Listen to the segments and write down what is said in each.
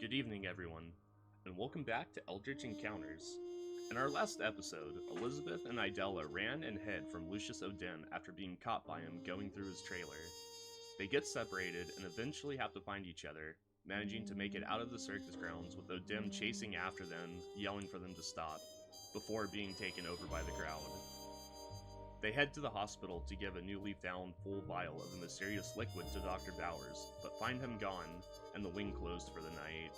Good evening, everyone, and welcome back to Eldritch Encounters. In our last episode, Elizabeth and Idella ran and hid from Lucius O'Dim after being caught by him going through his trailer. They get separated and eventually have to find each other, managing to make it out of the circus grounds with O'Dim chasing after them, yelling for them to stop, before being taken over by the crowd. They head to the hospital to give a newly found full vial of the mysterious liquid to Dr. Bowers, but find him gone, and the wing closed for the night.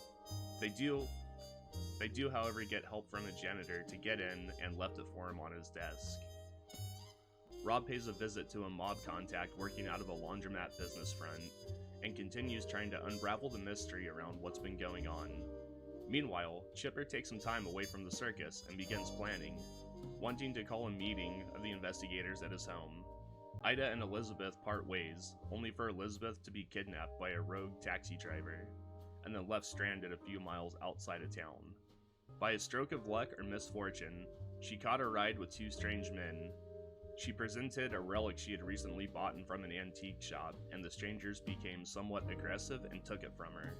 They do, however, get help from a janitor to get in and left it for him on his desk. Rob pays a visit to a mob contact working out of a laundromat business front, and continues trying to unravel the mystery around what's been going on. Meanwhile, Chipper takes some time away from the circus and begins planning, wanting to call a meeting of the investigators at his home. Ida and Elizabeth part ways, only for Elizabeth to be kidnapped by a rogue taxi driver, and then left stranded a few miles outside of town. By a stroke of luck or misfortune, she caught a ride with two strange men. She presented a relic she had recently bought from an antique shop, and the strangers became somewhat aggressive and took it from her.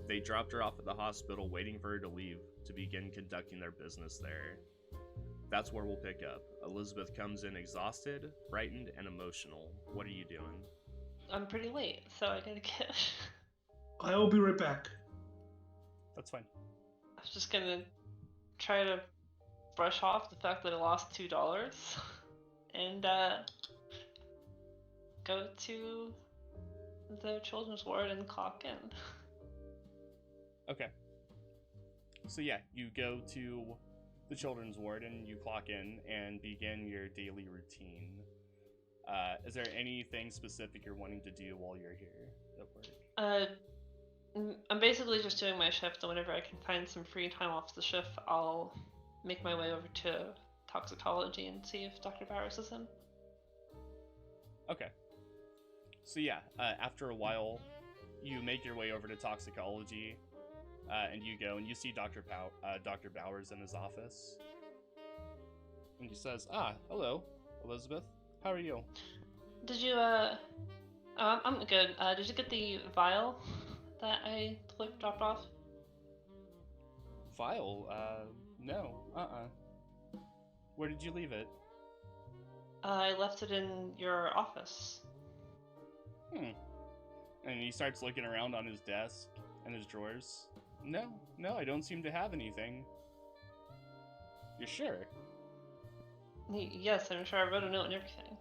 They dropped her off at the hospital waiting for her to leave to begin conducting their business there. That's where we'll pick up. Elizabeth comes in exhausted, frightened, and emotional. What are you doing? I'm pretty late, so I gotta get... I will be right back. That's fine. I was just gonna try to brush off the fact that I lost $2 and go to the children's ward and clock in. Okay. So yeah, you go to the children's ward and you clock in and begin your daily routine. Is there anything specific you're wanting to do while you're here at work? I'm basically just doing my shift, and whenever I can find some free time off the shift, I'll make my way over to toxicology and see if Dr. Bowers is in. Okay. So yeah, after a while, you make your way over to toxicology, and you go and you see Dr. Bowers in his office. And he says, hello, Elizabeth. How are you? Did you, I'm good. Did you get the vial that I dropped off? Vial? No. Where did you leave it? I left it in your office. And he starts looking around on his desk and his drawers. No, I don't seem to have anything. You're sure? Yes, I'm sure I wrote a note and everything.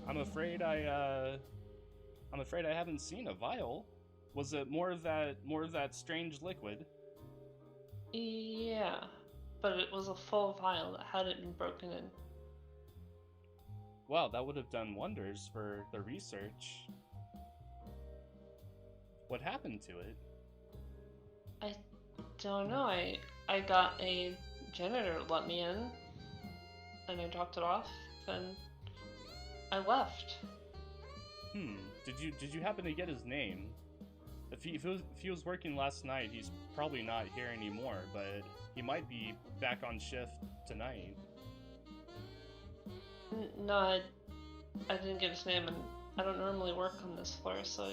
I'm afraid I haven't seen a vial. Was it more of that strange liquid? Yeah, but it was a full vial that hadn't been broken in. Wow, that would have done wonders for the research. What happened to it? I don't know. I got a janitor to let me in, and I dropped it off, and I left. Did you happen to get his name? If he was working last night, he's probably not here anymore, but he might be back on shift tonight. No, I didn't get his name, and I don't normally work on this floor, so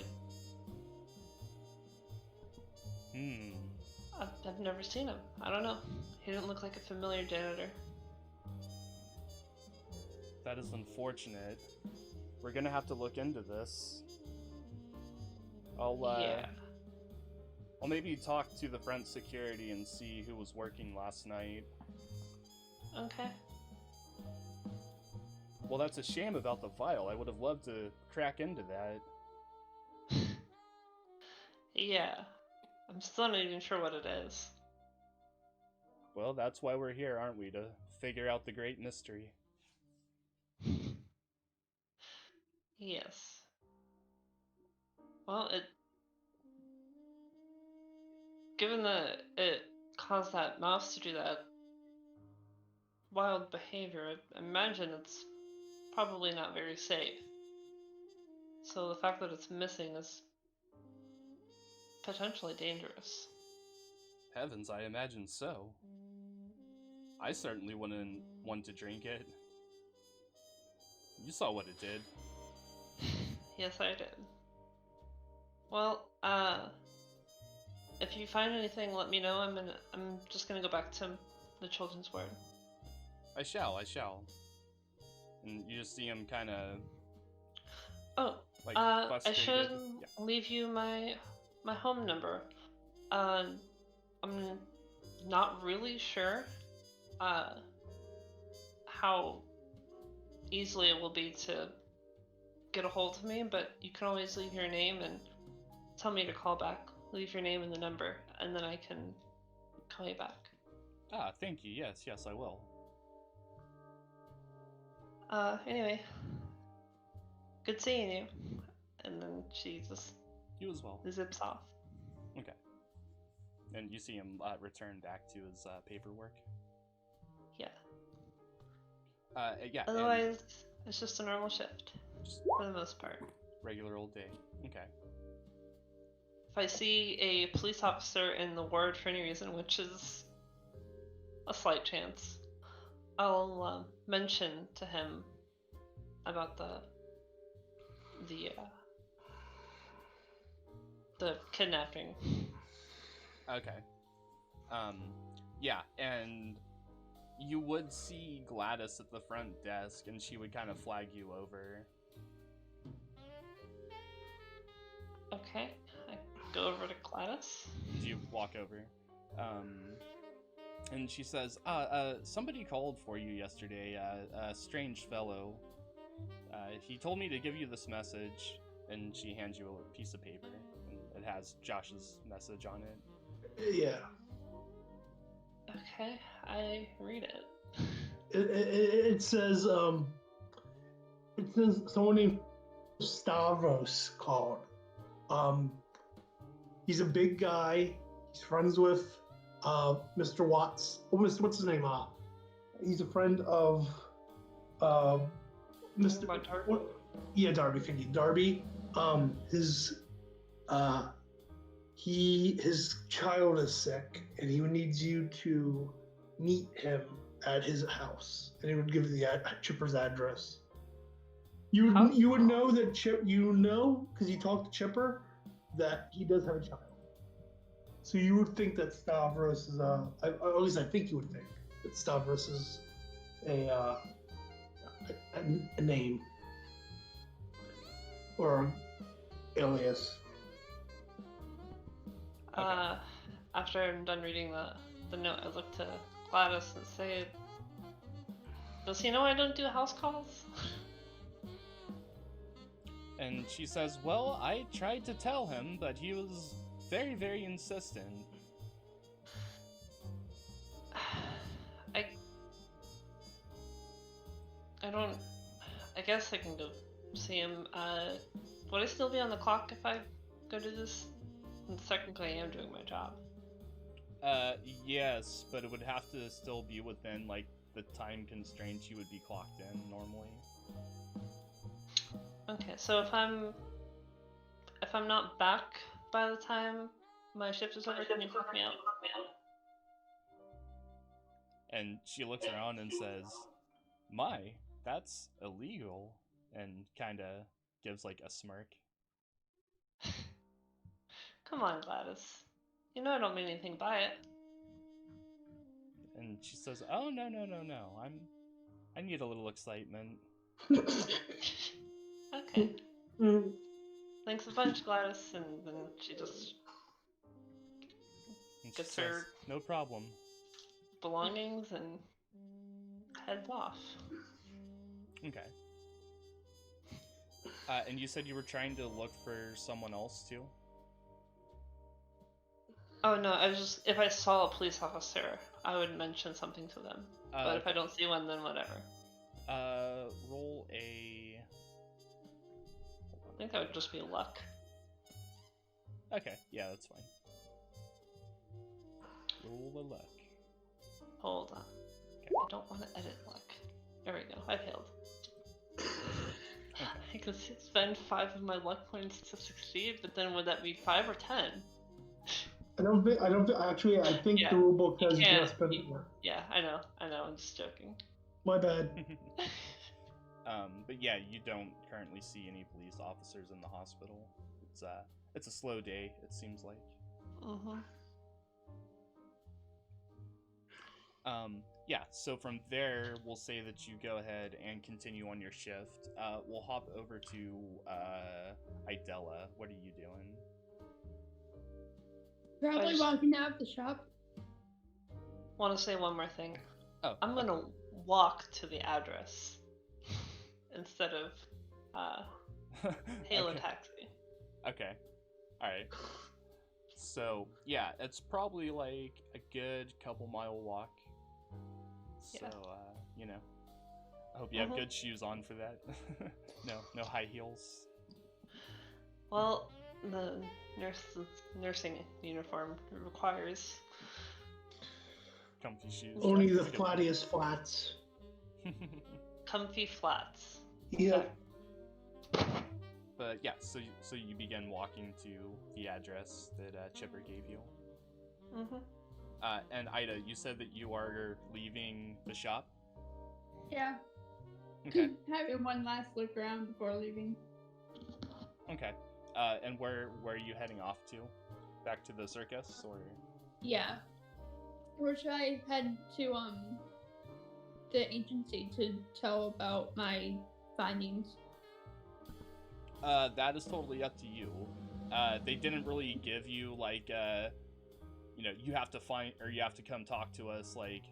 I've never seen him. I don't know. He didn't look like a familiar janitor. That is unfortunate. We're gonna have to look into this. I'll maybe talk to the front security and see who was working last night. Okay. Well, that's a shame about the vial. I would have loved to crack into that. Yeah. I'm still not even sure what it is. Well, that's why we're here, aren't we? To figure out the great mystery. Yes. Well, given that it caused that mouse to do that wild behavior, I imagine it's probably not very safe. So the fact that it's missing is potentially dangerous. Heavens, I imagine so. I certainly wouldn't want to drink it. You saw what it did. Yes, I did. Well, if you find anything, let me know. I'm just gonna go back to the children's ward. I shall. And you just see him kind of. Oh, like I frustrated. should Yeah. leave you my home number. I'm not really sure how easily it will be to get a hold of me, but you can always leave your name and tell me to call back. Leave your name and the number, and then I can call you back. Thank you. Yes, I will. Anyway, good seeing you. And then she just You as well. zips off. Okay. And you see him return back to his paperwork. Yeah. Yeah. Otherwise, it's just a normal shift Just for the most part. regular old day. Okay. If I see a police officer in the ward for any reason, which is a slight chance, I'll mention to him about the kidnapping. Okay. Yeah, and you would see Gladys at the front desk, and she would kind of flag you over. Okay, I go over to Gladys. You walk over. And she says, somebody called for you yesterday, a strange fellow. He told me to give you this message, and she hands you a piece of paper, and it has Josh's message on it. Yeah. Okay, I read it. It says someone named Stavros called. He's a big guy. He's friends with Mr. Watts. Oh, what's his name? He's a friend of Mr. Darby? Yeah, Darby. Thank you, Darby. His child is sick, and he needs you to meet him at his house, and he would give you the Chipper's address. You would know that because you talked to Chipper, that he does have a child. So you would think that Stavros is at least I think you would think that Stavros is a name or alias. After I'm done reading the note, I look to Gladys and say, does he know I don't do house calls? And she says, well, I tried to tell him, but he was very, very insistent. I guess I can go see him. Would I still be on the clock if I go do this? And technically, I am doing my job. Yes, but it would have to still be within, like, the time constraints you would be clocked in normally. Okay, so if I'm not back by the time my shift is over, can you pick me up? And she looks around and says, my, that's illegal, and kinda gives, like, a smirk. Come on, Gladys. You know I don't mean anything by it. And she says, oh, no. I need a little excitement. Okay. Thanks a bunch, Gladys. And then she just gets her no problem. belongings and heads off. Okay. And you said you were trying to look for someone else too? Oh no, I was just, if I saw a police officer, I would mention something to them. But if I don't see one, then whatever. Roll a... I think that would just be luck. Okay, yeah, that's fine. Roll the luck. Hold on. Okay. I don't want to edit luck. There we go, I failed. I could spend 5 of my luck points to succeed, but then would that be 5 or 10? I think Yeah, the rulebook you has can't. just been. Yeah, I know, I'm just joking. My bad. But yeah, you don't currently see any police officers in the hospital. It's a slow day, it seems like. Mm-hmm. Yeah, so from there, we'll say that you go ahead and continue on your shift. We'll hop over to Idella. What are you doing? Probably walking out of the shop. Want to say one more thing. Oh, I'm gonna walk to the address instead of hail a Okay. taxi. Okay. Alright. So, yeah, it's probably like a good couple mile walk. So, Yeah. you know, I hope you have Mhm. good shoes on for that. No high heels. Well, the nursing uniform requires. Comfy shoes. Only the That's a good point. flattiest flats. Comfy flats. Yeah. But yeah, so you begin walking to the address that Chipper gave you. Mm-hmm. And Ida, you said that you are leaving the shop? Yeah. Okay. Having one last look around before leaving. Okay. And where are you heading off to? Back to the circus, or? Yeah. Or should I head to the agency to tell about my findings? That is totally up to you. They didn't really give you like you know, you have to find, or you have to come talk to us like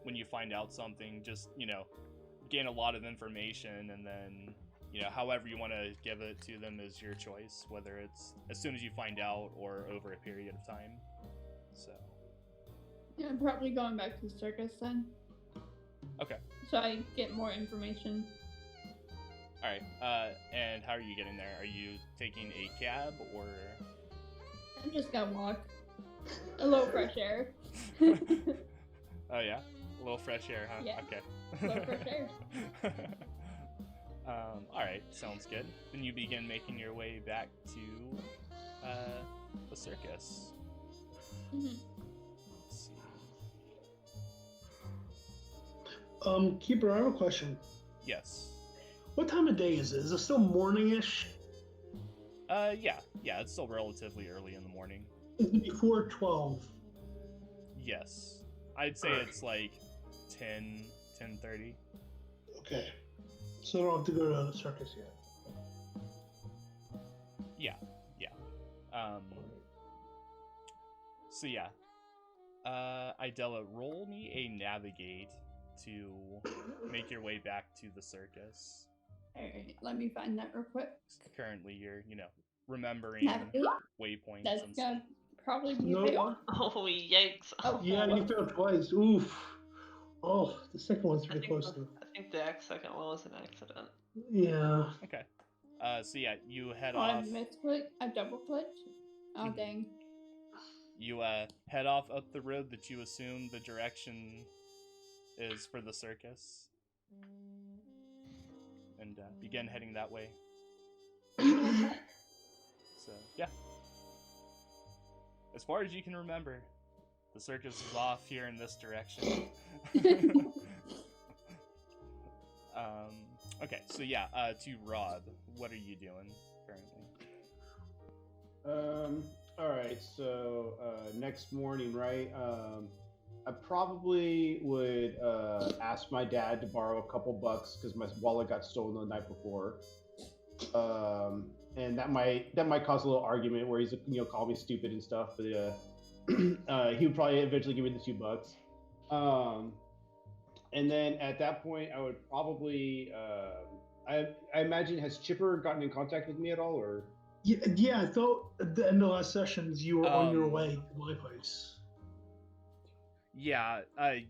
when you find out something. Just, you know, gain a lot of information, and then, you know, however you want to give it to them is your choice, whether it's as soon as you find out or over a period of time. So Yeah, I'm probably going back to the circus then. okay. So I get more information. All right. And how are you getting there? Are you taking a cab or? I'm just gonna walk. A little fresh air. Oh yeah, a little fresh air, huh? Yeah. Okay. A little fresh air. All right, sounds good. Then you begin making your way back to the circus. Mhm. Let's see. Keeper, I have a question. Yes. What time of day is it? Is it still morning-ish? Yeah, it's still relatively early in the morning. Is it before 12? Yes, I'd say Alright. it's like 10:30. Okay. So I don't have to go to the circus yet. Yeah. So yeah, Idella, roll me a navigate to make your way back to the circus. Alright, let me find that real quick. Currently, you're, you know, remembering Navigate? waypoints That's and gonna stuff. probably be No. a fail. Oh, yikes. Oh, Yeah, you failed twice. Oof. Oh, the second one's I pretty think, close the, though. I think the second one was an accident. Yeah. Okay. So yeah, you head Oh, I off. misclicked. I double clicked. Oh, Mhm. dang. You head off up the road that you assume the direction is for the circus, and begin heading that way. So yeah, as far as you can remember, the circus is off here in this direction. Okay, so yeah, to Rob, what are you doing currently? All right. So next morning, right? I probably would ask my dad to borrow a couple bucks because my wallet got stolen the night before, and that might cause a little argument where he's call me stupid and stuff. But he would probably eventually give me the $2. And then at that point, I would probably I imagine, has Chipper gotten in contact with me at all, or? Yeah, I thought at the end of last sessions you were on your way to my place. Yeah,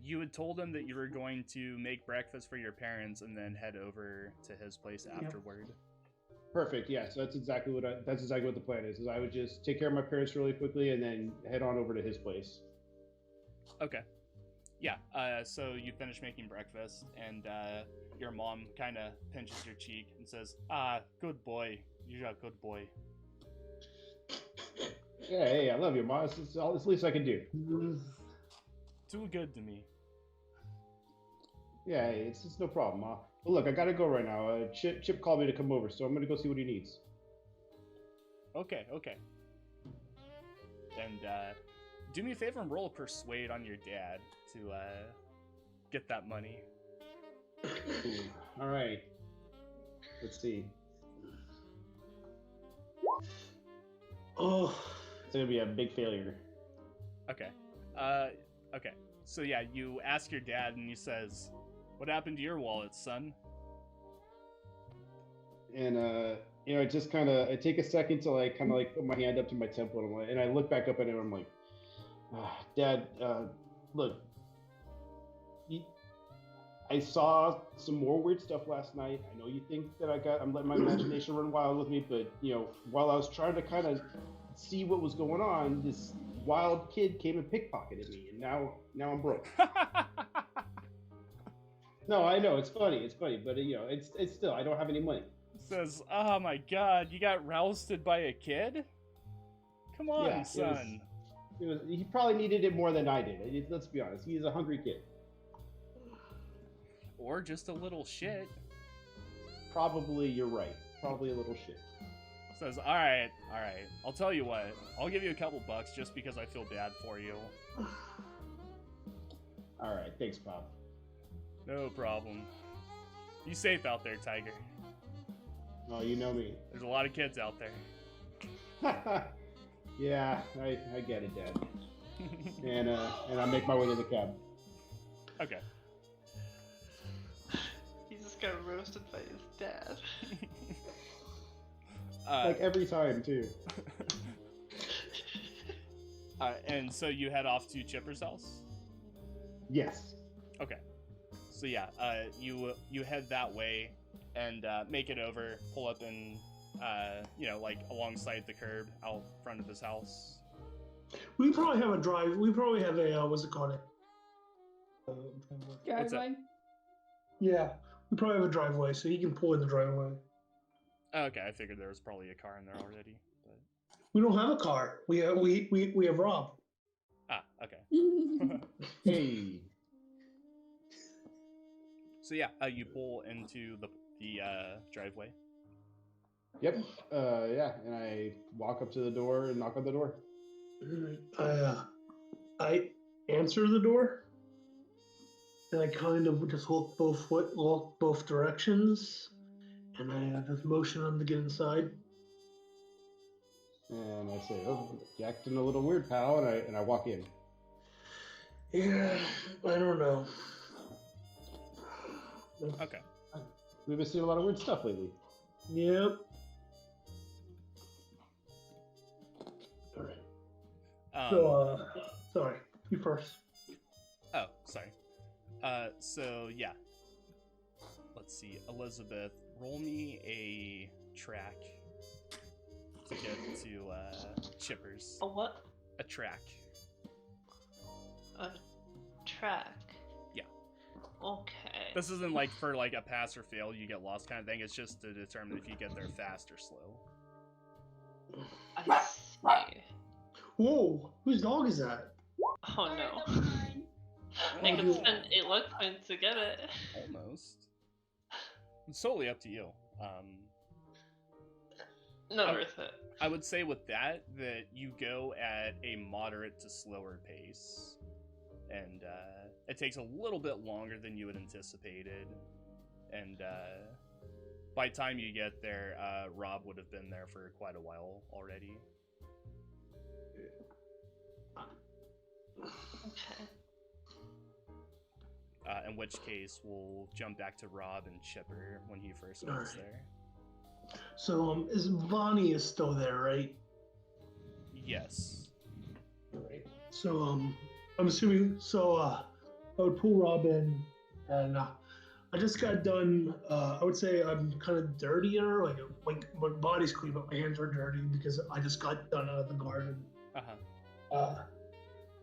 you had told him that you were going to make breakfast for your parents and then head over to his place afterward. Perfect. Yeah, so that's exactly what the plan is. Is I would just take care of my parents really quickly and then head on over to his place. Okay. Yeah. So you finish making breakfast, and your mom kind of pinches your cheek and says, "Ah, good boy. You're a good boy." Yeah, hey, I love you, Mom. It's the least I can do. Too good to me. Yeah, hey, it's no problem, Ma. But look, I gotta go right now. Chip called me to come over, so I'm gonna go see what he needs. Okay. and do me a favor and roll a persuade on your dad to get that money. All right. Let's see. Oh, It's gonna be a big failure. Okay. Okay. So yeah, you ask your dad, and he says, "What happened to your wallet, son?" And I just I take a second to like put my hand up to my temple, and I look back up at him. I'm like, Dad, look, I saw some more weird stuff last night. I know you think that I'm letting my imagination run wild with me, but while I was trying to kind of see what was going on, this wild kid came and pickpocketed me, and now I'm broke. No, I know it's funny, but it's still, I don't have any money. Says, "Oh my God, you got rousted by a kid? Come on, Yeah, son." He probably needed it more than I did. Let's be honest, he's a hungry kid. Or just a little shit. Probably, you're right. Probably a little shit. Says, all right. I'll tell you what. I'll give you a couple bucks just because I feel bad for you. All right, thanks, Bob. No problem. Be safe out there, Tiger. Oh, you know me. There's a lot of kids out there. Yeah, I get it, Dad. and I make my way to the cab. Okay. He just got roasted by his dad. Like every time, too. And so you head off to Chipper's house? Yes. Okay. So yeah, you head that way and make it over, pull up in, like alongside the curb out front of his house. we probably have a drive. We probably have a what's it called? What's that? Driveway. Yeah, we probably have a driveway, so he can pull in the driveway. Okay, I figured there was probably a car in there already. But... We don't have a car. We have Rob. Ah, okay. Hey. So yeah, you pull into the driveway. Yep. Yeah, and I walk up to the door and knock on the door. I answer the door, and I kind of just look both directions, and I just motion him to get inside. And I say, "Oh, you're acting a little weird, pal," and I walk in. Yeah, I don't know. Okay. We've been seeing a lot of weird stuff lately. Yep. All right. So, sorry, you first. Oh, sorry. So yeah. Let's see, Elizabeth, roll me a track to get to Chipper's. A what? A track. A track. Yeah. Okay. This isn't like for like a pass or fail, you get lost kind of thing. It's just to determine if you get there fast or slow. I see. Whoa, whose dog is that? Oh no. Mine. I could spend 8 luck points to get it. Almost. It's totally up to you. Not worth it. I would say with that you go at a moderate to slower pace, and it takes a little bit longer than you had anticipated. And by the time you get there, Rob would have been there for quite a while already. Okay. In which case, we'll jump back to Rob and Chipper when he first gets Alright. there. So, is Bonnie is still there, right? Yes. Right. So, I'm assuming. So, I would pull Rob in, and I just got done. I would say I'm kind of dirtier. Like my body's clean, but my hands are dirty because I just got done out of the garden.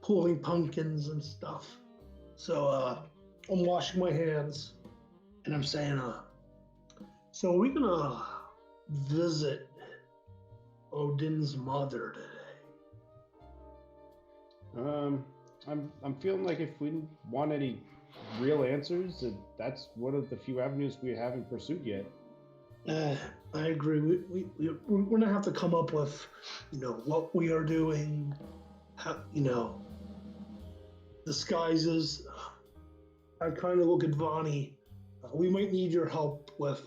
Pulling pumpkins and stuff. So, I'm washing my hands, and I'm saying, so are we gonna visit Odin's mother today? I'm feeling like if we want any real answers, that's one of the few avenues we haven't pursued yet. I agree. We're gonna have to come up with, what we are doing, disguises. I kind of look at Vonnie. We might need your help with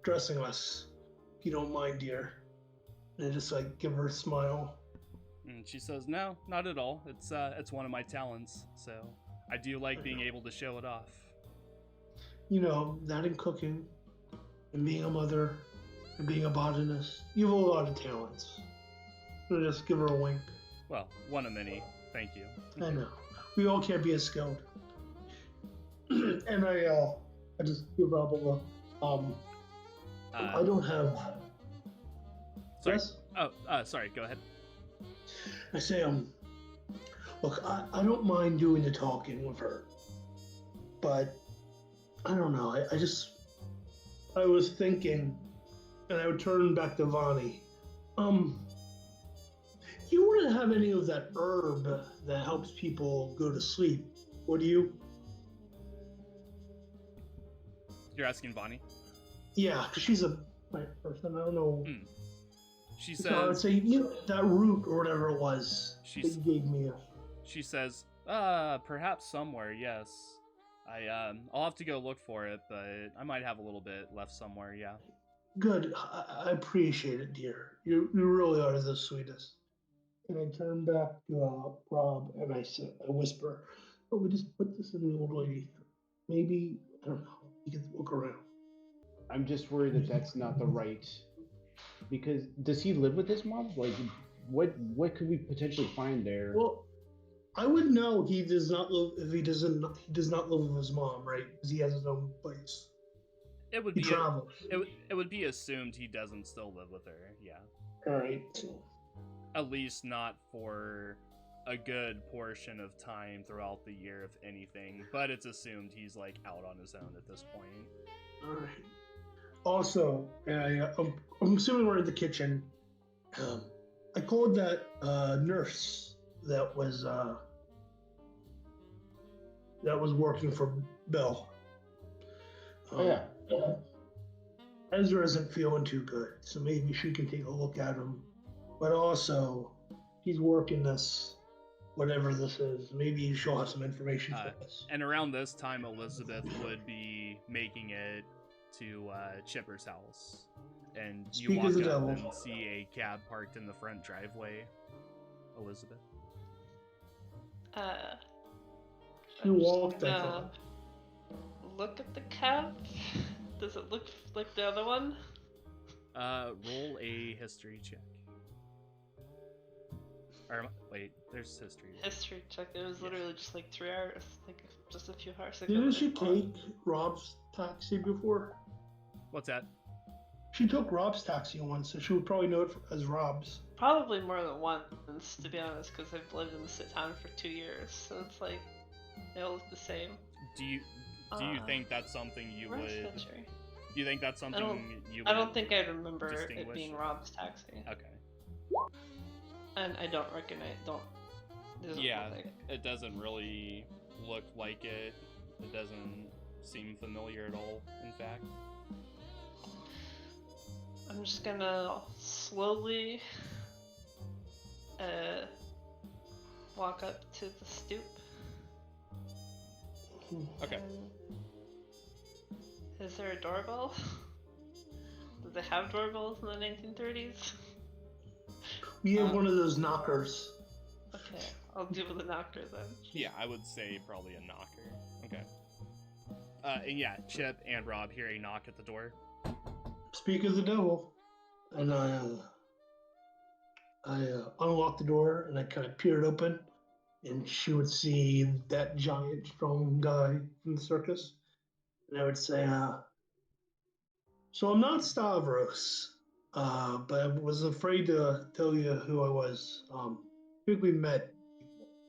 dressing us, if you don't mind, dear. And I just like give her a smile. And she says, "No, not at all. It's one of my talents, so I do like being able to show it off." That and cooking, and being a mother, and being a botanist. You have a lot of talents. So just give her a wink. Well, one of many. Thank you. I know. We all can't be as skilled. And I just give Rob a look. I don't have. Sorry. Yes? Oh, sorry. Go ahead. I say, look, I don't mind doing the talking with her, but I don't know. I was thinking, and I would turn back to Vonnie. You wouldn't have any of that herb that helps people go to sleep, would you? You're asking Bonnie? Yeah, because she's a plant person. I don't know. She So I would says, say that root or whatever it was that She's- you gave me. she says, perhaps somewhere, yes. I'll have to go look for it, but I might have a little bit left somewhere, yeah. Good. I appreciate it, dear. You really are the sweetest. And I turn back to Rob and I whisper, "Oh, we just put this in the old lady. Maybe, I don't know, you can look around." I'm just worried that that's not the right. Because does he live with his mom? Like, what could we potentially find there? Well, I would know he does not live if he does not live with his mom, right? Because he has his own place. It would He be travels. it would be assumed he doesn't still live with her, yeah. All right. At least not for a good portion of time throughout the year, if anything. But it's assumed he's like out on his own at this point. All right. Also, I'm assuming we're in the kitchen. I called that nurse that was working for Bill. Oh, yeah. Ezra isn't feeling too good, so maybe she can take a look at him. But also, he's working this, whatever this is. Maybe she'll have some information for us. And around this time, Elizabeth would be making it to Chipper's house. And you Speak walk as the up devil. and see a cab parked in the front driveway. Elizabeth. She walked, I thought. Look at the cab. Does it look like the other one? Roll a history check. Or, wait, there's history. History check. It was literally just like 3 hours, like just a few hours ago. Didn't she take Rob's taxi before? What's that? She took Rob's taxi once, so she would probably know it as Rob's. Probably more than once, to be honest, because I've lived in this town for 2 years, so it's like they all look the same. Do you think that's something you Where's would? History? Do you think that's something you would? I don't think I remember it distinguish? being Rob's taxi, Okay. and I don't recognize. Doesn't Yeah, look like it. it doesn't really look like it. It doesn't seem familiar at all, in fact. I'm just gonna slowly walk up to the stoop. Okay. Is there a doorbell? Did they have doorbells in the 1930s? We have one of those knockers. Okay, I'll deal with the knocker then. Yeah, I would say probably a knocker. Okay. And yeah, Chip and Rob hear a knock at the door. Speak of the devil. And I unlocked the door and I kind of peered open, and she would see that giant, strong guy from the circus. And I would say, "So I'm not Stavros, but I was afraid to tell you who I was. I think we met.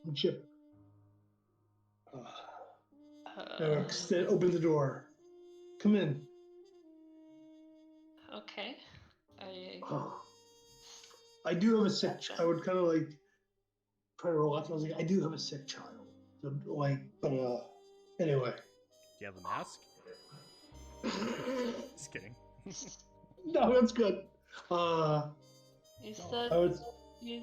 I'm Chip." Open the door. Come in. Okay. I do have a sick. I would kind of like try to relax. I was like, I do have a sick child. So like, but anyway. Do you have a mask? Just kidding. No, that's good. You said I was. you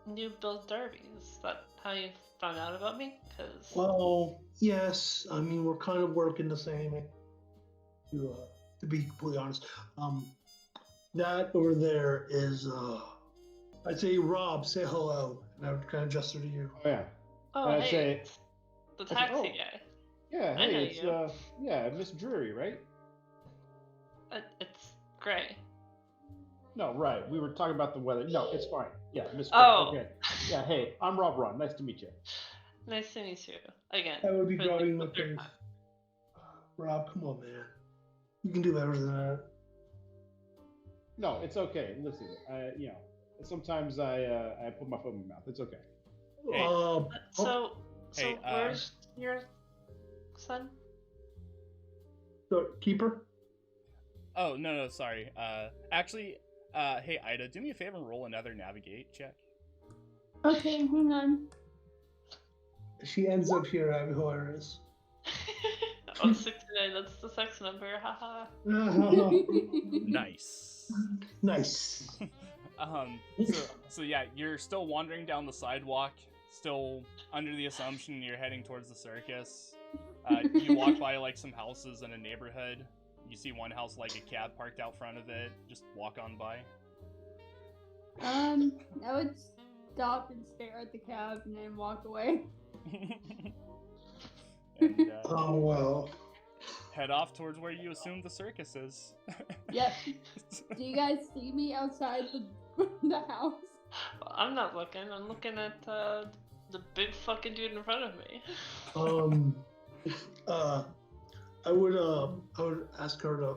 knew Bill Darby. Is that how you found out about me? Cause Well, yes. I mean, we're kind of working the same. To be completely honest, that over there is. I'd say Rob. Say hello, and I would kind of gesture to you. Oh yeah. oh I'd hey, say- it's the I'd say, taxi "Oh." guy. Yeah. I Hey, know it's you. yeah, Miss Drury, right? It's Gray. No, right. We were talking about the weather. No, it's fine. Yeah, Miss. Oh. Okay. Yeah. Hey, I'm Rob Ron. Nice to meet you. Nice to meet you again. I would be for, like, grabbing the my third face. time. Rob, come on, man. You can do better than that. No, it's okay. Listen, sometimes I put my foot in my mouth. It's okay. Hey. So Hey, where's your son? The keeper. Oh no, sorry. Actually, hey Ida, do me a favor and roll another navigate check. Okay, hang on. She ends up here at hilarious. Oh, 69, that's the sex number, haha. Nice. Nice. So yeah, you're still wandering down the sidewalk, still under the assumption you're heading towards the circus. You walk by like some houses in a neighborhood. You see one house like a cab parked out front of it. Just walk on by. I would stop and stare at the cab and then walk away. And Oh well. head off towards where you assume the circus is. Yep. Do you guys see me outside the house? I'm not looking, I'm looking at the big fucking dude in front of me. I would ask her to,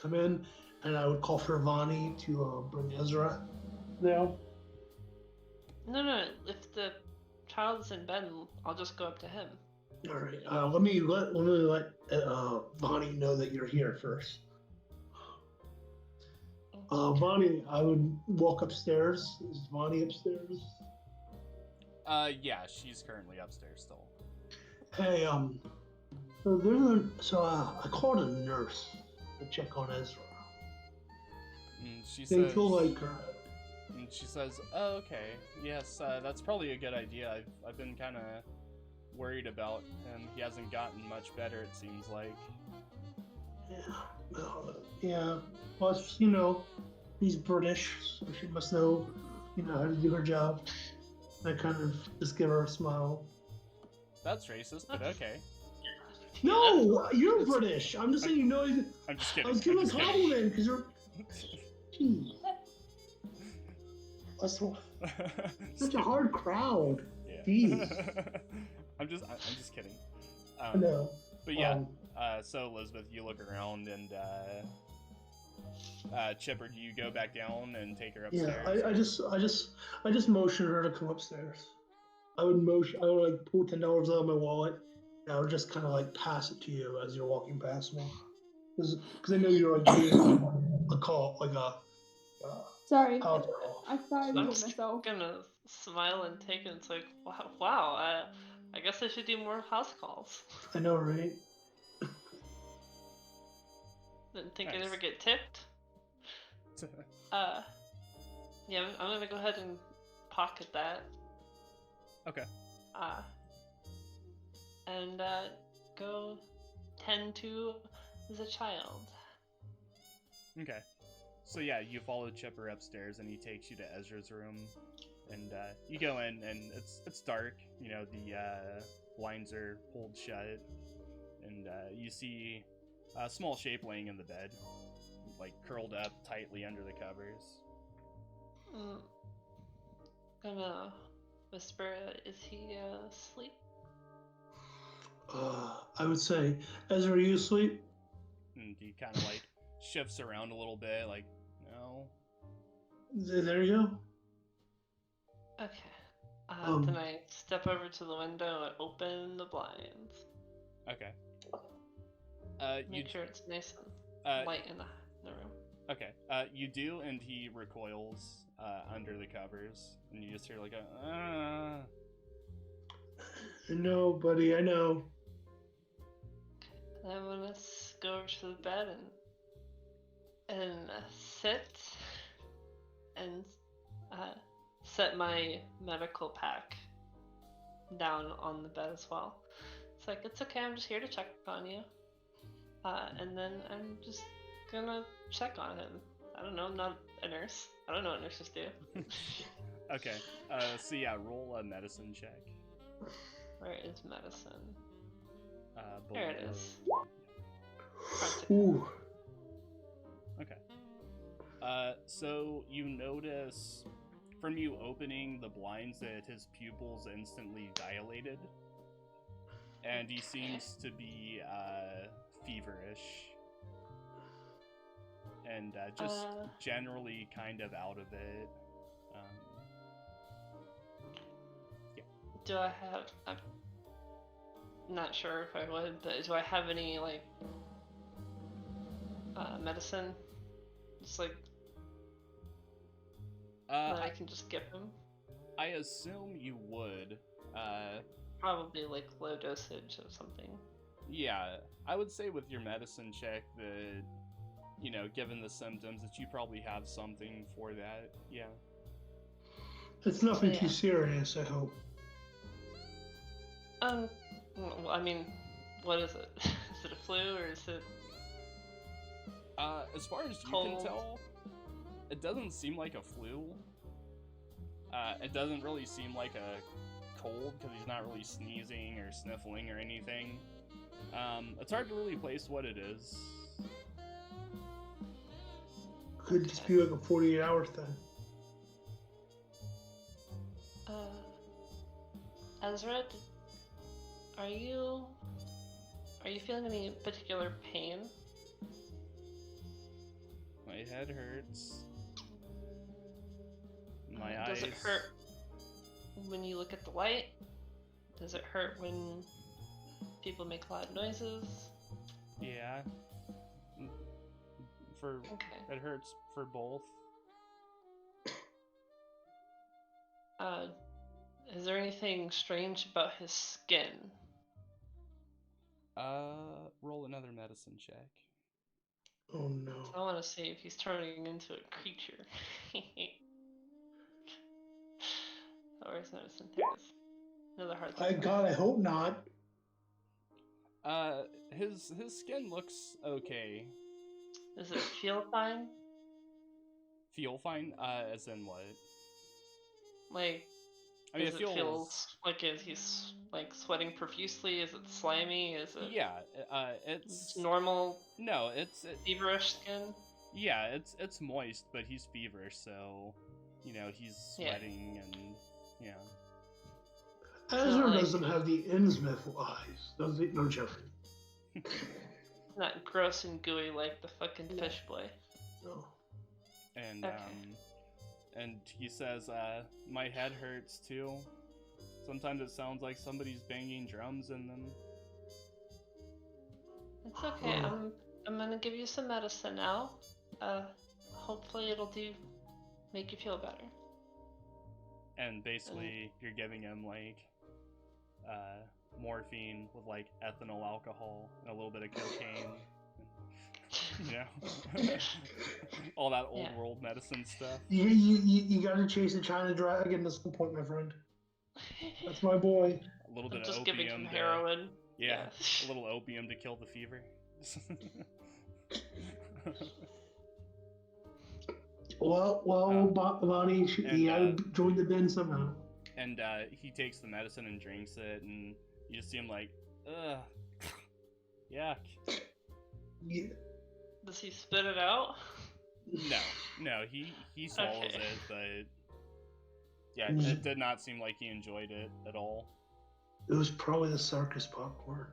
come in, and I would call for Vani to bring Ezra. Now. No, if the child's in bed, I'll just go up to him. All right. Let me let Bonnie know that you're here first. Bonnie, I would walk upstairs. Is Bonnie upstairs? Yeah, she's currently upstairs still. Hey, I called a nurse to check on Ezra. And she They says, feel like and she says, "Oh, okay. Yes, that's probably a good idea. I've been kind of worried about him. He hasn't gotten much better, it seems like." yeah. Plus, he's British, so she must know, how to do her job. I kind of just give her a smile. That's racist, but okay. No, you're British. I'm just saying, I'm just kidding. I was giving a compliment because you're. Jeez. That's such a hard crowd. Yeah. Jeez. I'm just kidding. No. But yeah, so Elizabeth, you look around and Chipper, do you go back down and take her upstairs? Yeah, I just motioned her to come upstairs. I would like pull $10 out of my wallet, and I would just kind of like pass it to you as you're walking past me, because I know you're like doing a call, like a. Sorry, house call. I thought I I'm muted just myself. gonna smile and take it. It's like, wow, I guess I should do more house calls. I know, right? Didn't think I'd Nice. ever get tipped. Yeah, I'm gonna go ahead and pocket that. Okay. And go tend to the child. Okay. So yeah, you follow Chipper upstairs, and he takes you to Ezra's room, and you go in, and it's dark. The blinds are pulled shut, and you see a small shape laying in the bed, like curled up tightly under the covers. Gonna whisper, is he asleep? I would say, Ezra, are you asleep? And he kind of like shifts around a little bit, like, no. There you go. Okay. Then I step over to the window and open the blinds. Okay. Make sure it's nice and light in the room. Okay. You do, and he recoils under the covers, and you just hear like a. I know, buddy. I know. And I'm gonna go over to the bed and sit and set my medical pack down on the bed as well. It's like, it's okay, I'm just here to check on you. And then I'm just gonna check on him. I don't know, I'm not a nurse. I don't know what nurses do. Okay. So yeah, roll a medicine check. Where is medicine? Below. There it is. Ooh. Okay. So you notice from you opening the blinds that his pupils instantly dilated, and he seems to be feverish and just generally kind of out of it. Do I have... I'm not sure if I would, but do I have any, like, medicine? Just, like, that I can just give him? I assume you would. Probably, like, low dosage of something. Yeah, I would say with your medicine check that, you know, given the symptoms, that you probably have something for that. Yeah. It's nothing Yeah. too serious, I hope. Well, I mean, what is it? Is it a flu or is it... As far as you cold? can tell, it doesn't seem like a flu. It doesn't really seem like a cold because he's not really sneezing or sniffling or anything. It's hard to really place what it is. Could just be like a 48-hour thing. Ezra, are you feeling any particular pain? My head hurts. My eyes... Does it hurt when you look at the light? Does it hurt when people make loud noises? Yeah. Okay. It hurts for both. Is there anything strange about his skin? Roll another medicine check. Oh no. I want to see if he's turning into a creature. Where's medicine? There it is. Another hard thing. God, I hope not. His skin looks okay. Does it feel fine? Feel fine? As in what? Like, I mean, does it feels like he's like sweating profusely? Is it slimy? Is it? Yeah, it's normal. No, it's feverish skin. Yeah, it's moist, but he's feverish, so you know he's sweating and yeah. Ezra doesn't have the Innsmouth eyes, does he? No, Jeffrey. Not gross and gooey like the fucking fish boy. No. And okay. And he says, my head hurts too. Sometimes it sounds like somebody's banging drums in them. It's okay. I'm gonna give you some medicine now. Hopefully it'll make you feel better. And basically, you're giving him like morphine with like ethanol alcohol and a little bit of cocaine. You know, all that old world medicine stuff. You gotta chase a China dragon at some point, my friend. That's my boy. A little bit I'm just of opium. Giving him heroin. Yeah, a little opium to kill the fever. Well, Bonnie, he had to join the den somehow. And he takes the medicine and drinks it, and you just see him like, ugh, yuck. Yeah. Does he spit it out? No, he swallows it, but yeah, it did not seem like he enjoyed it at all. It was probably the circus popcorn.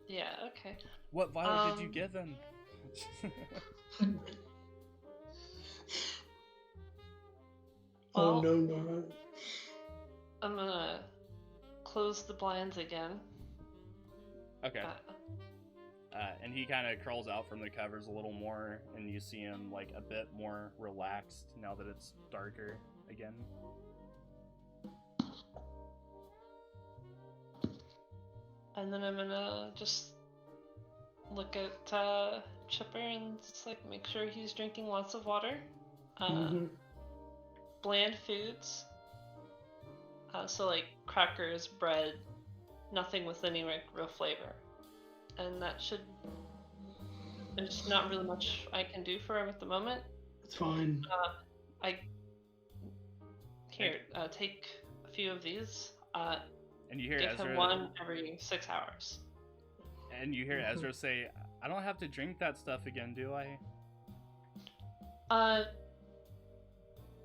Yeah, okay. What vial did you give him? Oh, no. I'm gonna close the blinds again. Okay. And he kind of crawls out from the covers a little more, and you see him like a bit more relaxed now that it's darker again. And then I'm gonna just look at Chipper and just like make sure he's drinking lots of water. bland foods. So like crackers, bread, nothing with any like real flavor. And that should. There's not really much I can do for him at the moment. It's fine. Take a few of these. And you hear Give Ezra. him one every 6 hours. And you hear Ezra say, "I don't have to drink that stuff again, do I?"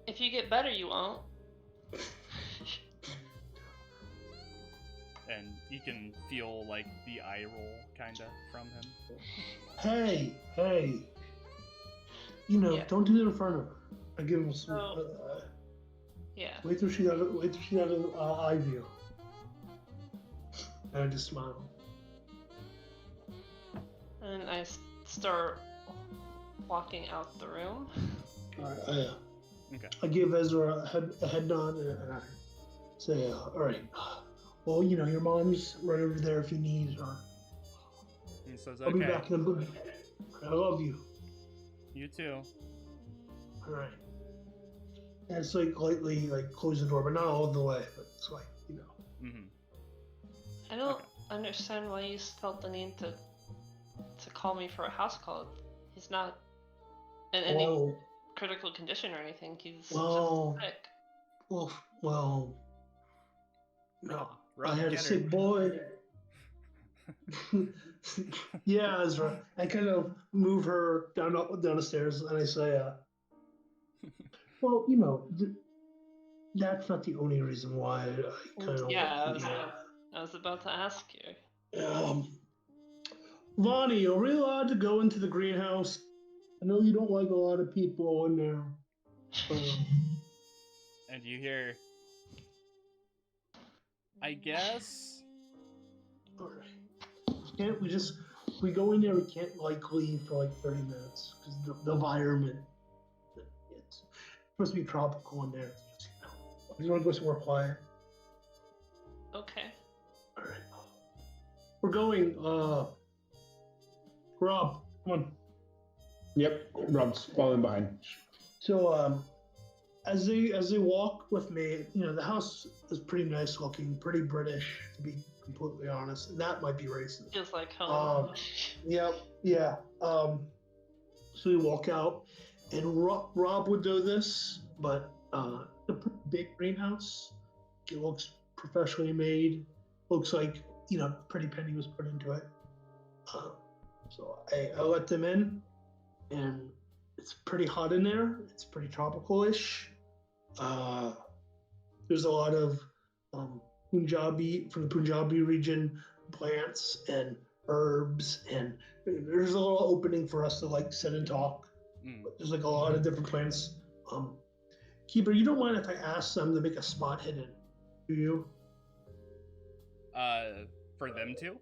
If you get better, you won't. And you can feel like the eye roll kinda from him. Hey. Yeah. Don't do that in front of her. I give him some. Yeah. Wait till she got an eye view. And I just smile. And I start walking out the room. All right. Okay. I give Ezra a head nod and I say, all right. Well, your mom's right over there if you need her. He says, I'll be "Okay, back in a bit. I love you. you too." All right. And it's like lightly close the door, but not all the way. But it's like Mm-hmm. I don't Okay. understand why you felt the need to call me for a house call. He's not in any critical condition or anything. He's just sick. Well. No, Rob, I had a get her. sick boy. Yeah, Ezra. I kind of move her down the stairs, and I say, well, that's not the only reason why I kind of. Yeah, I was about to ask you. Vonnie, are we allowed to go into the greenhouse? I know you don't like a lot of people in there. And you hear, "I guess." All right. Can't we go in there? We can't leave for 30 minutes because the environment. It's supposed to be tropical in there. I just want to go somewhere quiet. Okay. All right. We're going. Rob, come on. Yep, Rob's falling behind. So, as they walk with me, the house is pretty nice looking, pretty British, to be completely honest. And that might be racist. Feels like home. Yeah. So we walk out, and Rob would do this, but the big greenhouse. It looks professionally made. Looks like pretty penny was put into it. So I let them in, and it's pretty hot in there. It's pretty tropical-ish. There's a lot of Punjabi from the Punjabi region plants and herbs, and there's a little opening for us to sit and talk. There's a lot of different plants. Keeper, you don't mind if I ask them to make a spot hidden, do you? For them to?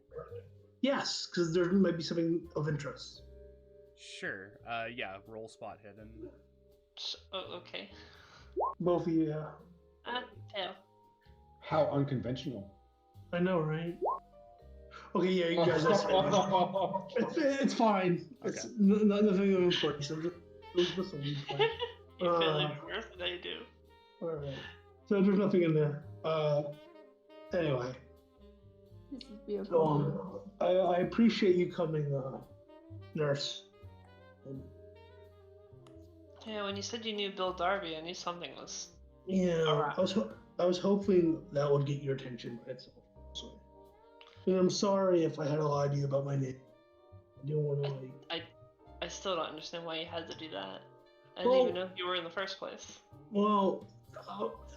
Yes, because there might be something of interest. Sure. Yeah. Roll spot hidden. Okay. Both of you, yeah. Fail. How unconventional. I know, right? Okay, yeah, you guys. It's fine. Okay. It's nothing important. So it was just a weed plant. You feel even worse than I do. All right. So there's nothing in there. Anyway. This is beautiful. So I appreciate you coming, nurse. Yeah, when you said you knew Bill Darby, I knew something was. Yeah, Alright. I was hoping that would get your attention by itself. So, and I'm sorry if I had to lie to you about my name. I didn't want to I still don't understand why you had to do that. I didn't even know who you were in the first place. Well,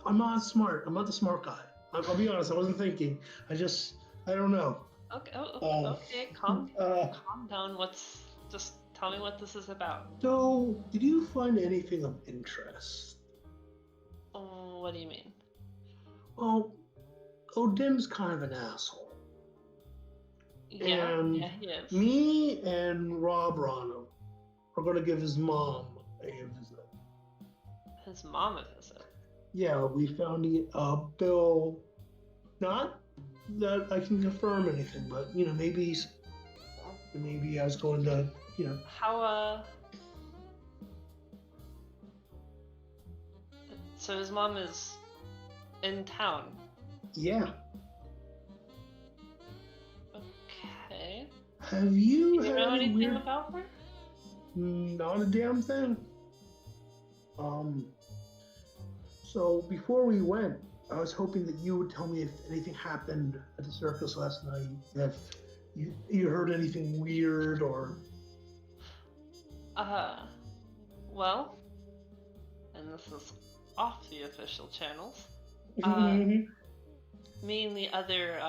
I'm not smart. I'm not the smart guy. I'll be honest. I wasn't thinking. I don't know. Okay. Okay. Calm down. Just tell me what this is about. So, did you find anything of interest? What do you mean? Well, Odin's kind of an asshole. Yeah, And he is. Me and Rob Ronham are going to give his mom a visit. His mom a visit. Yeah, we found Bill. Not that I can confirm anything, but maybe I was going to So his mom is in town. Yeah. Okay. Have you Do you had know any anything weird? about her? Not a damn thing. So before we went, I was hoping that you would tell me if anything happened at the circus last night. If you heard anything weird or. Well, and this is off the official channels. Me and the other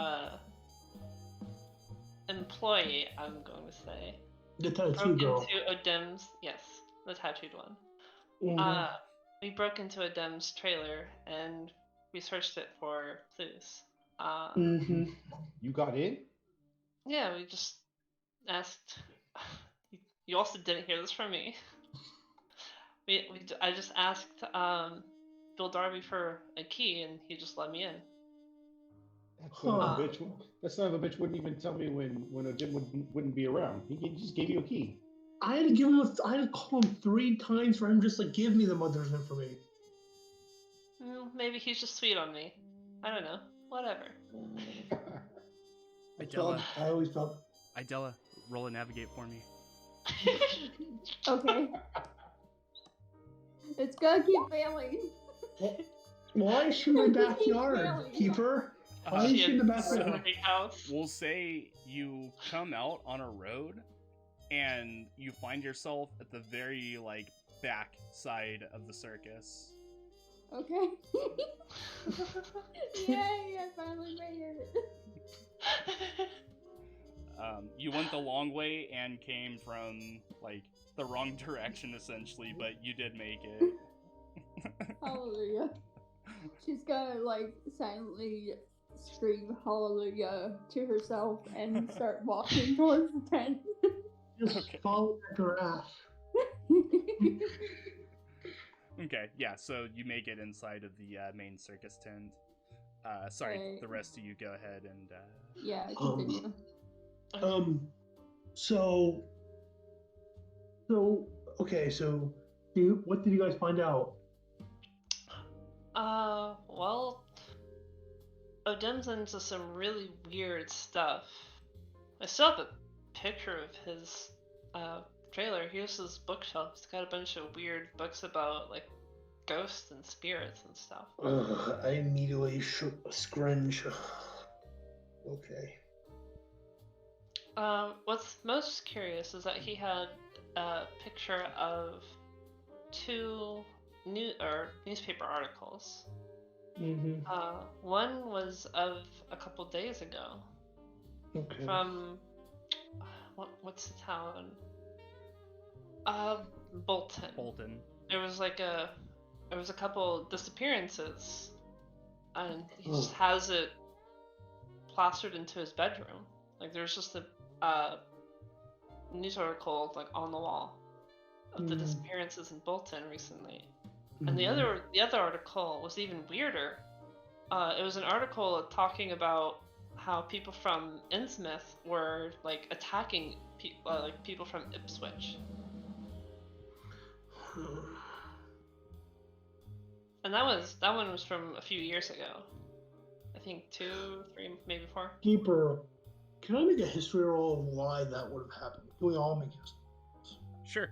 employee, I'm going to say, The tattoo broke girl. into Odem's. Yes, the tattooed one. Mhm. We broke into Odem's trailer and we searched it for clues. Mhm. You got in? Yeah, we just asked. You also didn't hear this from me. I just asked Bill Darby for a key, and he just let me in. That son of a bitch. That son of a bitch wouldn't even tell me when Odin wouldn't be around. He just gave you a key. I had to give him. I had to call him 3 times for him just to give me the mother's information. Maybe he's just sweet on me. I don't know. Whatever. Idella, I always felt. Idella, roll a navigate for me. Okay. It's gonna keep failing. Why is she in my backyard, Keeper? Why is she in the backyard? House. We'll say you come out on a road and you find yourself at the very back side of the circus. Okay. Yay, I finally made it. You went the long way and came from the wrong direction essentially, but you did make it. Hallelujah. She's gonna silently scream hallelujah to herself and start walking towards the tent. Just follow that giraffe. Okay, yeah, so you make it inside of the main circus tent. Sorry, Right. the rest of you go ahead and... Yeah, continue. So, okay, so what did you guys find out? Well, Odem's into some really weird stuff. I still have a picture of his trailer. Here's his bookshelf. It's got a bunch of weird books about ghosts and spirits and stuff. I immediately scringe. Okay. What's most curious is that he had a picture of 2 newspaper articles. Mm-hmm. One was of a couple days ago. Okay. From what's the town? Bolton. Bolton. There was a couple disappearances, and he just has it plastered into his bedroom. There's just a news article on the wall of the disappearances in Bolton recently. And the other article was even weirder. It was an article talking about how people from Innsmouth were attacking people from Ipswich. And that one was from a few years ago. I think 2, 3, maybe 4. Keeper, can I make a history roll of why that would have happened? Can we all make history rolls? Sure.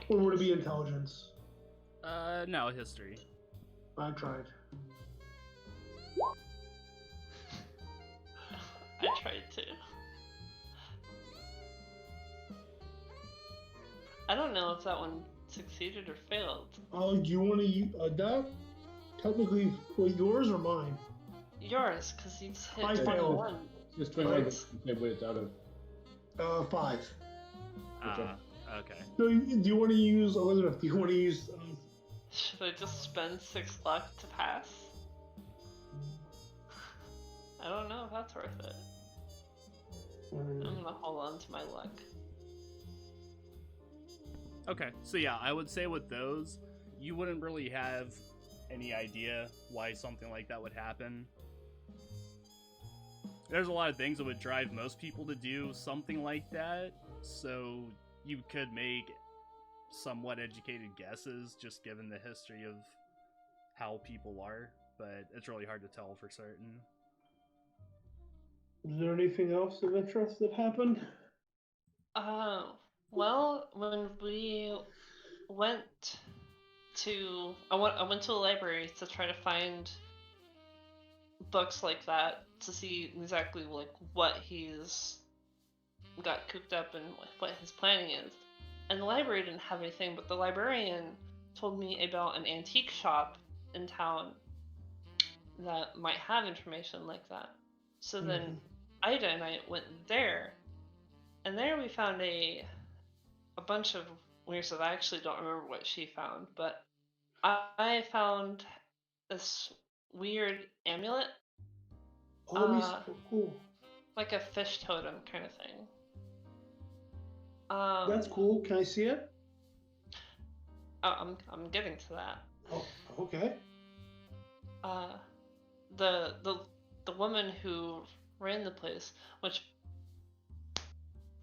Or would it be intelligence? No, history. I tried. I tried to. I don't know if that one succeeded or failed. Oh, do you want to use that? Technically, yours or mine? Yours, because you just hit I failed. 21. Just 21. Okay, what it's out of. 5. Okay. So, do you want to use Elizabeth? Do you want to use? Should I just spend 6 luck to pass? I don't know if that's worth it. I'm gonna hold on to my luck. Okay, so yeah, I would say with those, you wouldn't really have any idea why something like that would happen. There's a lot of things that would drive most people to do something like that, so you could make somewhat educated guesses, just given the history of how people are, but it's really hard to tell for certain. Is there anything else of interest that happened? Well, when we went I went to a library to try to find books like that to see exactly like what he's got cooked up and what his planning is. And the library didn't have anything, but the librarian told me about an antique shop in town that might have information like that. So then Ida and I went there, and there we found a bunch of weird stuff. I actually don't remember what she found, but I found this weird amulet. Oh, that'd be so cool. Like a fish totem kind of thing. That's cool. Can I see it? I'm getting to that. Oh, okay. The woman who ran the place, which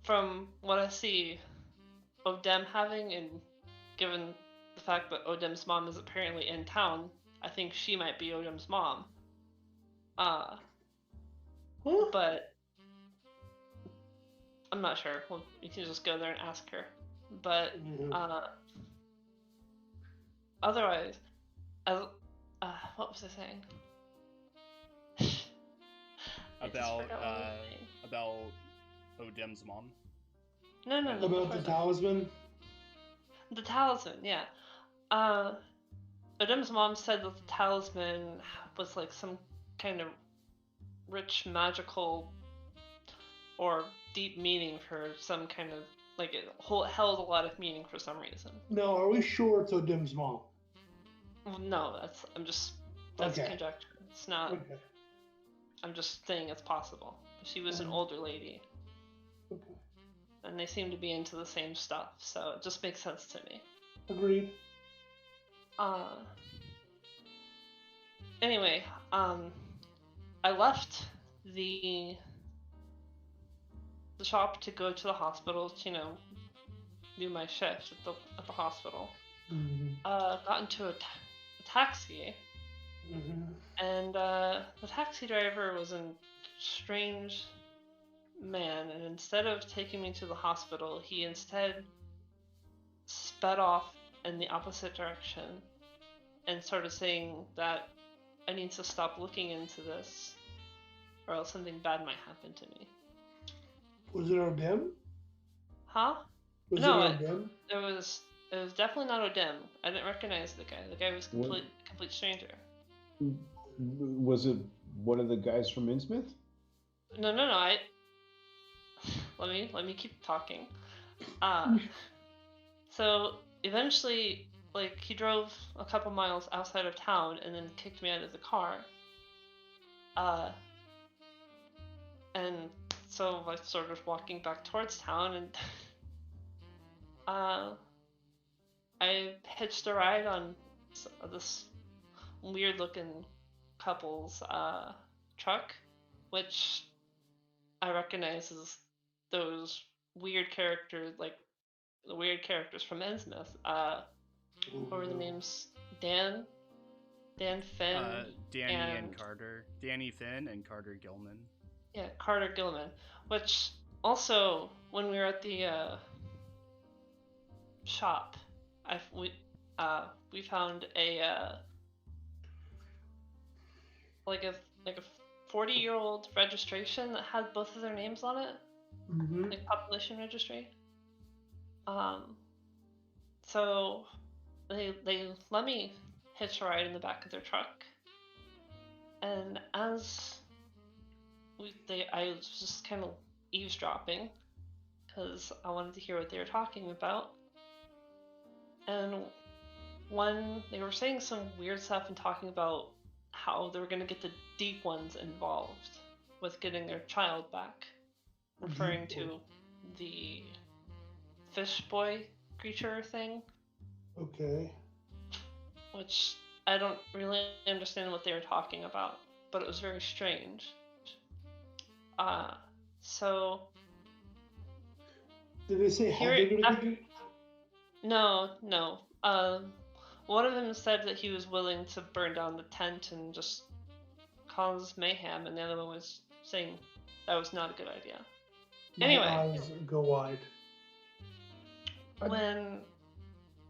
from what I see Odem having, and given the fact that Odem's mom is apparently in town, I think she might be Odem's mom. But I'm not sure. Well, you can just go there and ask her. But otherwise, what was I saying? About Odem's mom? No. About the talisman? The talisman, yeah. Odem's mom said that the talisman was like some kind of rich, magical, or deep meaning for some kind of, like it held a lot of meaning for some reason. No, are we sure it's Odim's mom? Well, no, that's conjecture. It's not. Okay. I'm just saying it's possible. She was an older lady. Okay. And they seem to be into the same stuff, so it just makes sense to me. Agreed. Anyway, I left the shop to go to the hospital to, do my shift at the hospital. Got into a taxi, and the taxi driver was a strange man, and instead of taking me to the hospital, he instead sped off in the opposite direction and started saying that I need to stop looking into this or else something bad might happen to me. Was it Odem? Huh? Was No, it Odem? it was definitely not Odem. I didn't recognize the guy. The guy was complete stranger. Was it one of the guys from Innsmouth? No. Let me keep talking. So eventually, like, he drove a couple miles outside of town and then kicked me out of the car. And so I started walking back towards town, and I hitched a ride on this weird-looking couple's truck, which I recognize as those weird characters, like the weird characters from Innsmouth. What were the names? Dan, Finn, Danny and Carter. Danny Finn and Carter Gilman. Yeah, Carter Gilman. Which also, when we were at the shop, we found a 40-year-old registration that had both of their names on it, like population registry. So they let me hitch a ride in the back of their truck, and as I was just kind of eavesdropping because I wanted to hear what they were talking about. And when they were saying some weird stuff and talking about how they were going to get the deep ones involved with getting their child back, referring to the fish boy creature thing. Okay. Which I don't really understand what they were talking about, but it was very strange. So did they say how they're gonna No. One of them said that he was willing to burn down the tent and just cause mayhem, and the other one was saying that was not a good idea. My Anyway. eyes go wide. When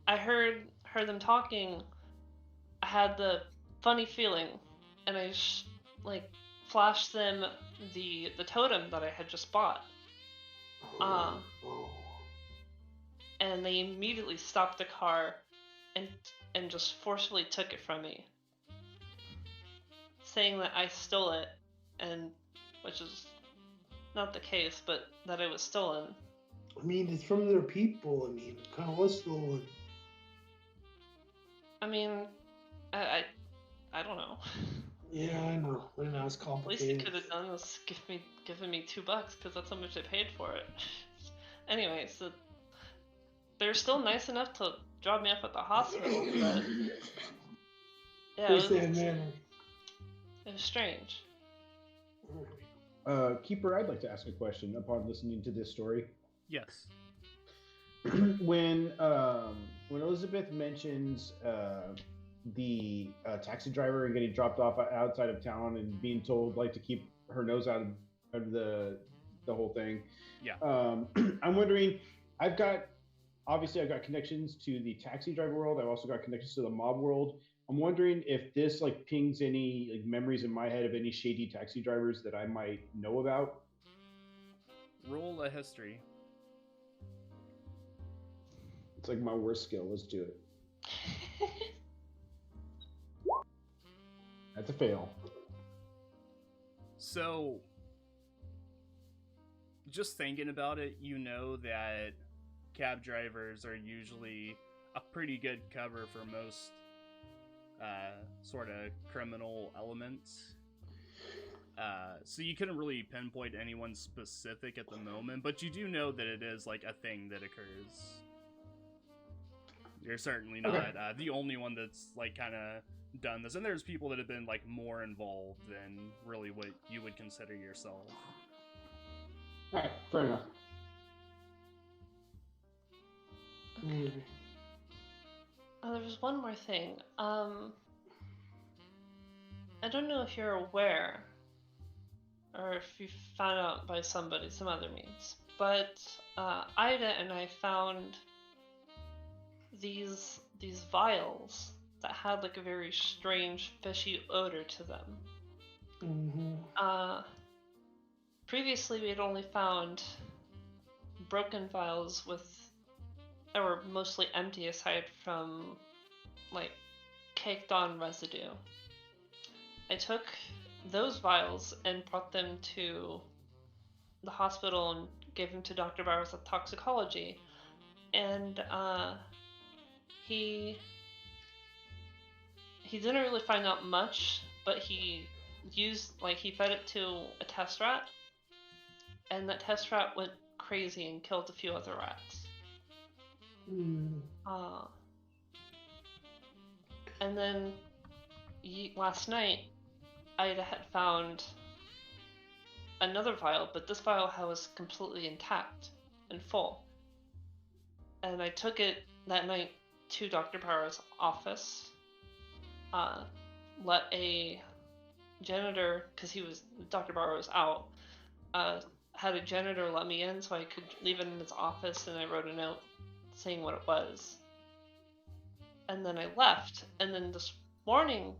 I heard them talking, I had the funny feeling, and I flashed them the totem that I had just bought. And they immediately stopped the car and just forcefully took it from me, saying that I stole it, and which is not the case, but that it was stolen. I mean, it's from their people. I mean, it kind of was stolen. I mean, I don't know. Yeah, I know. I know it's At least complicated. it could have done was given me $2 because that's how much I paid for it. Anyway, so they're still nice enough to drop me off at the hospital, but yeah, it was strange. Keeper, I'd like to ask a question upon listening to this story. Yes. When Elizabeth mentions the taxi driver and getting dropped off outside of town and being told to keep her nose out of the whole thing. Yeah. I'm wondering, I've got connections to the taxi driver world. I've also got connections to the mob world. I'm wondering if this pings any memories in my head of any shady taxi drivers that I might know about. Roll a history. It's my worst skill. Let's do it. That's a fail. So, just thinking about it, you know that cab drivers are usually a pretty good cover for most sort of criminal elements. So you couldn't really pinpoint anyone specific at the moment, but you do know that it is a thing that occurs. You're certainly not the only one that's kind of done this, and there's people that have been more involved than really what you would consider yourself. All right, fair enough. There was one more thing. I don't know if you're aware, or if you found out by some other means, but Ida and I found these vials that had a very strange fishy odor to them. Mm-hmm. Previously we had only found broken vials that were mostly empty aside from caked on residue. I took those vials and brought them to the hospital and gave them to Dr. Bowers of toxicology, and he didn't really find out much, but he fed it to a test rat, and that test rat went crazy and killed a few other rats. And then last night, Ida had found another vial, but this vial was completely intact and full. And I took it that night to Dr. Power's office. Let a janitor, because Dr. Power was out, had a janitor let me in so I could leave it in his office, and I wrote a note saying what it was. And then I left, and then this morning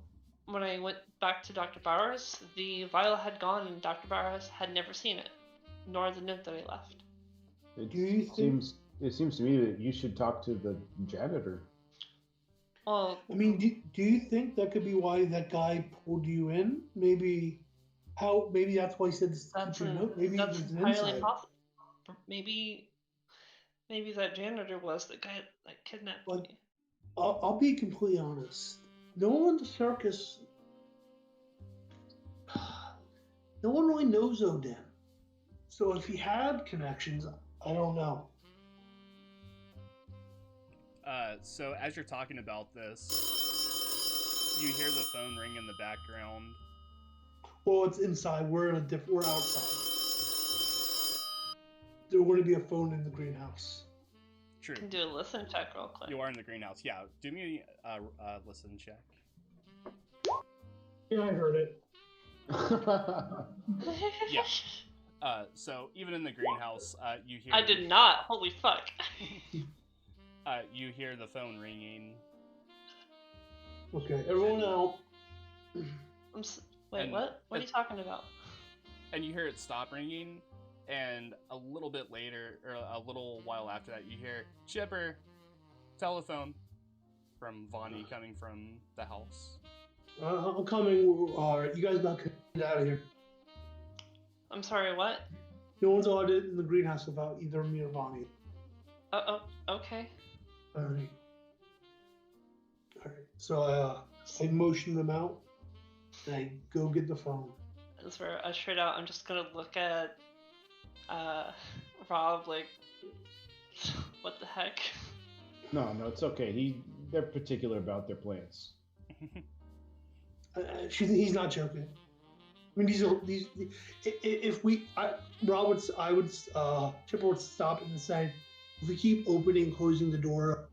when I went back to Dr. Bowers, the vial had gone and Dr. Bowers had never seen it, nor the note that I left. It seems to me that you should talk to the janitor. Well, I mean, do you think that could be why that guy pulled you in? Maybe that's why he said this. That's entirely possible. Maybe that janitor was the guy that kidnapped me. I'll be completely honest. No one in the circus, no one really knows Odin. So if he had connections, I don't know. So as you're talking about this, you hear the phone ring in the background. Well, it's inside. We're outside. There wouldn't be a phone in the greenhouse. True. Can do a listen check real quick. You are in the greenhouse. Yeah, do me a listen check. Yeah, I heard it. Yeah. So even in the greenhouse, you hear. I did not. Holy fuck. You hear the phone ringing. Okay, everyone out. Wait, And- what? What are you talking about? And you hear it stop ringing, and a little bit later, or a little while after that, you hear Chipper, telephone, from Vonnie coming from the house. I'm coming. You guys not get out of here. I'm sorry, what? No one's allowed in the greenhouse without either me or Bonnie. Okay. All right. So I motion them out, and I go get the phone. As we're ushered out, I'm just gonna look at Rob like, what the heck? No, it's okay. They're particular about their plans. He's not joking. I mean, Chipper would stop and say, if we keep opening, closing the door,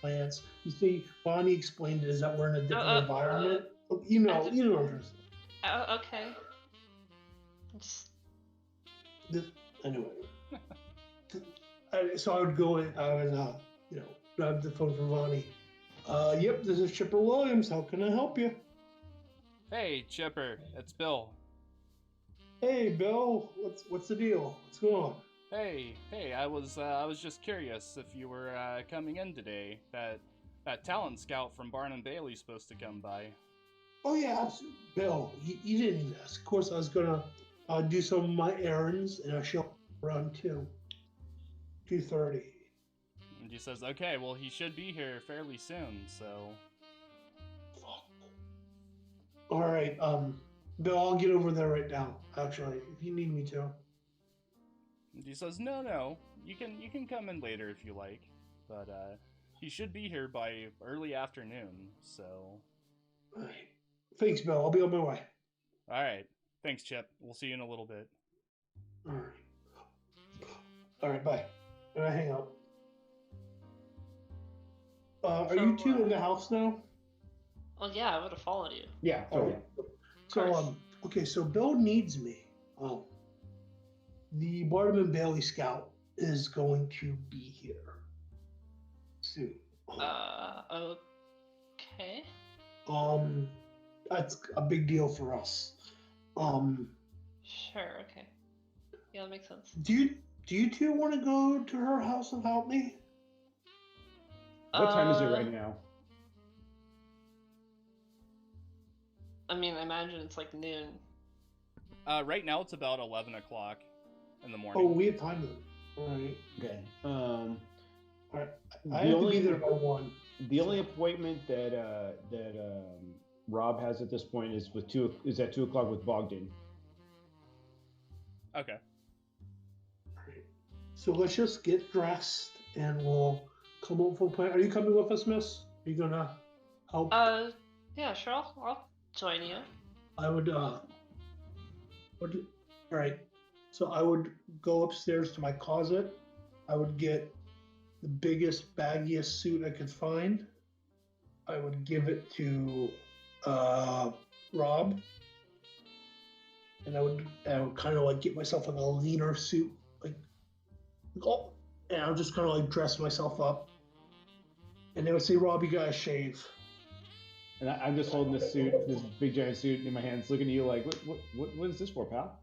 plants. You see, Bonnie explained it as that we're in a different environment. You know what I'm saying. Okay. Anyway. So I would go in, I would, grab the phone from Bonnie. Yep, this is Chipper Williams. How can I help you? Hey, Chipper, it's Bill. Hey, Bill. What's the deal? What's going on? Hey, I was just curious if you were coming in today. That talent scout from Barnum Bailey's supposed to come by. Oh yeah, absolutely. Bill. You didn't ask. Of course, I was gonna do some of my errands, and I'll show up around 2:30. And he says, okay, well, he should be here fairly soon, so... All right, Bill, I'll get over there right now, actually, if you need me to. And he says, no, you can come in later if you like, but he should be here by early afternoon, so... All right. Thanks, Bill. I'll be on my way. All right. Thanks, Chip. We'll see you in a little bit. All right, bye. And I hang up. Are you two in the house now? Well, yeah, I would have followed you. Yeah. Totally. So, okay, so Bill needs me. The Barnum Bailey Scout is going to be here soon. Okay. That's a big deal for us. Sure, okay. Yeah, that makes sense. Do you two want to go to her house and help me? What time is it right now? I mean, I imagine it's like noon. Right now it's about 11 o'clock in the morning. Oh, we have time then. All right. Okay. All right. I have to be there by 1. The only appointment that Rob has at this point is at 2 o'clock with Bogdan. Okay. So let's just get dressed and we'll come up with a plan. Are you coming with us, miss? Are you gonna help? Yeah, sure, I'll join you. I would, all right. So I would go upstairs to my closet. I would get the biggest, baggiest suit I could find. I would give it to Rob. And I would kind of like get myself like a leaner suit, and I would just kind of like dress myself up. And they would say, Rob, you gotta shave. And I'm just holding this suit, this big giant suit in my hands, looking at you like, what is this for, pal?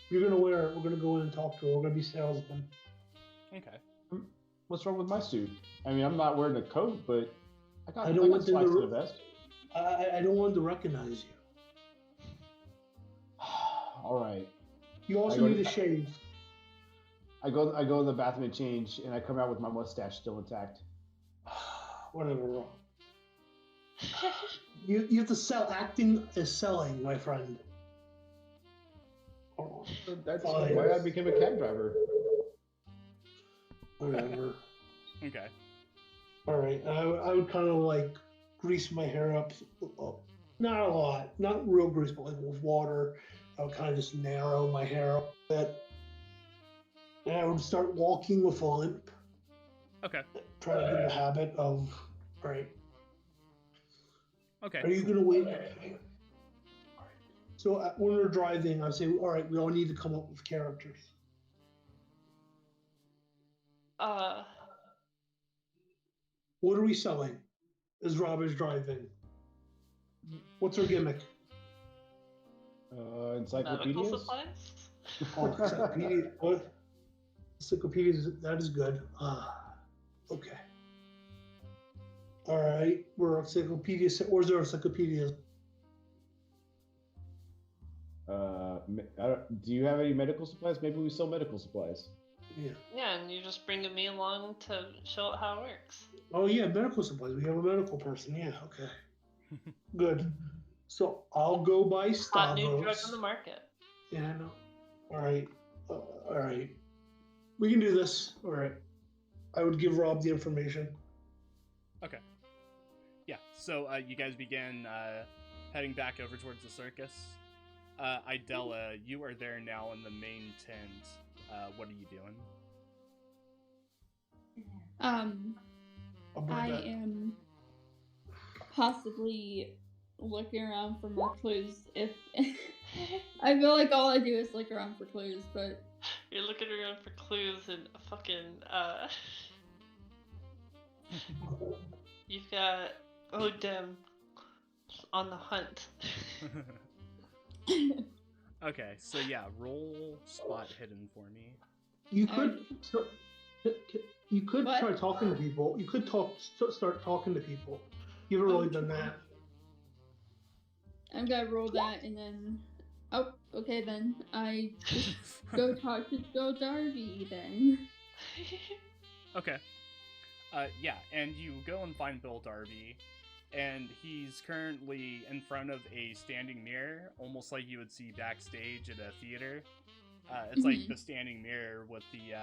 You're gonna wear it. We're gonna go in and talk to her. We're gonna be salesmen. Okay. What's wrong with my suit? I mean, I'm not wearing a coat, but I don't got want them slacks to to the vest. I don't want them to recognize you. All right. You also need to shave. I go in the bathroom and change, and I come out with my mustache still intact. Whatever, Rob. You have to sell. Acting is selling, my friend. Oh, That's fine. why I became a cab driver. Whatever. Okay. All right. I would kind of like grease my hair up. Not a lot. Not real grease, but like with water. I would kind of just narrow my hair up a bit. And I would start walking with a limp. Okay. Try to get in the habit of, all right, Okay. are you gonna wait? So when we're driving, I say, all right, we all need to come up with characters. What are we selling as Rob is driving? What's her gimmick? Medical Encyclopedias? supplies? Oh, encyclopedia. What? Encyclopedias, that is good. Okay. All right, we're encyclopedia. Where's there encyclopedias? Do you have any medical supplies? Maybe we sell medical supplies. Yeah. Yeah, and you just bring me along to show it how it works. Oh yeah, medical supplies. We have a medical person. Yeah. Okay. Good. So I'll go buy Hot new drug on Stavros. the market. Yeah, I know. All right. All right. We can do this. All right. I would give Rob the information. Okay. Yeah. So you guys begin heading back over towards the circus. Idella, you are there now in the main tent. What are you doing? I'll bring I that. am possibly looking around for more clues. If I feel like all I do is look around for clues, but You're looking around for clues and fucking you've got Odem on the hunt. Okay, so yeah, roll spot hidden for me. You could. You could What? try talking to people. You could start talking to people. You haven't really done that. I'm gonna roll that and then. Oh, okay then. I just go talk to Bill Darby then. Okay. Yeah, and you go and find Bill Darby, and he's currently in front of a standing mirror, almost like you would see backstage at a theater. It's like the standing mirror with the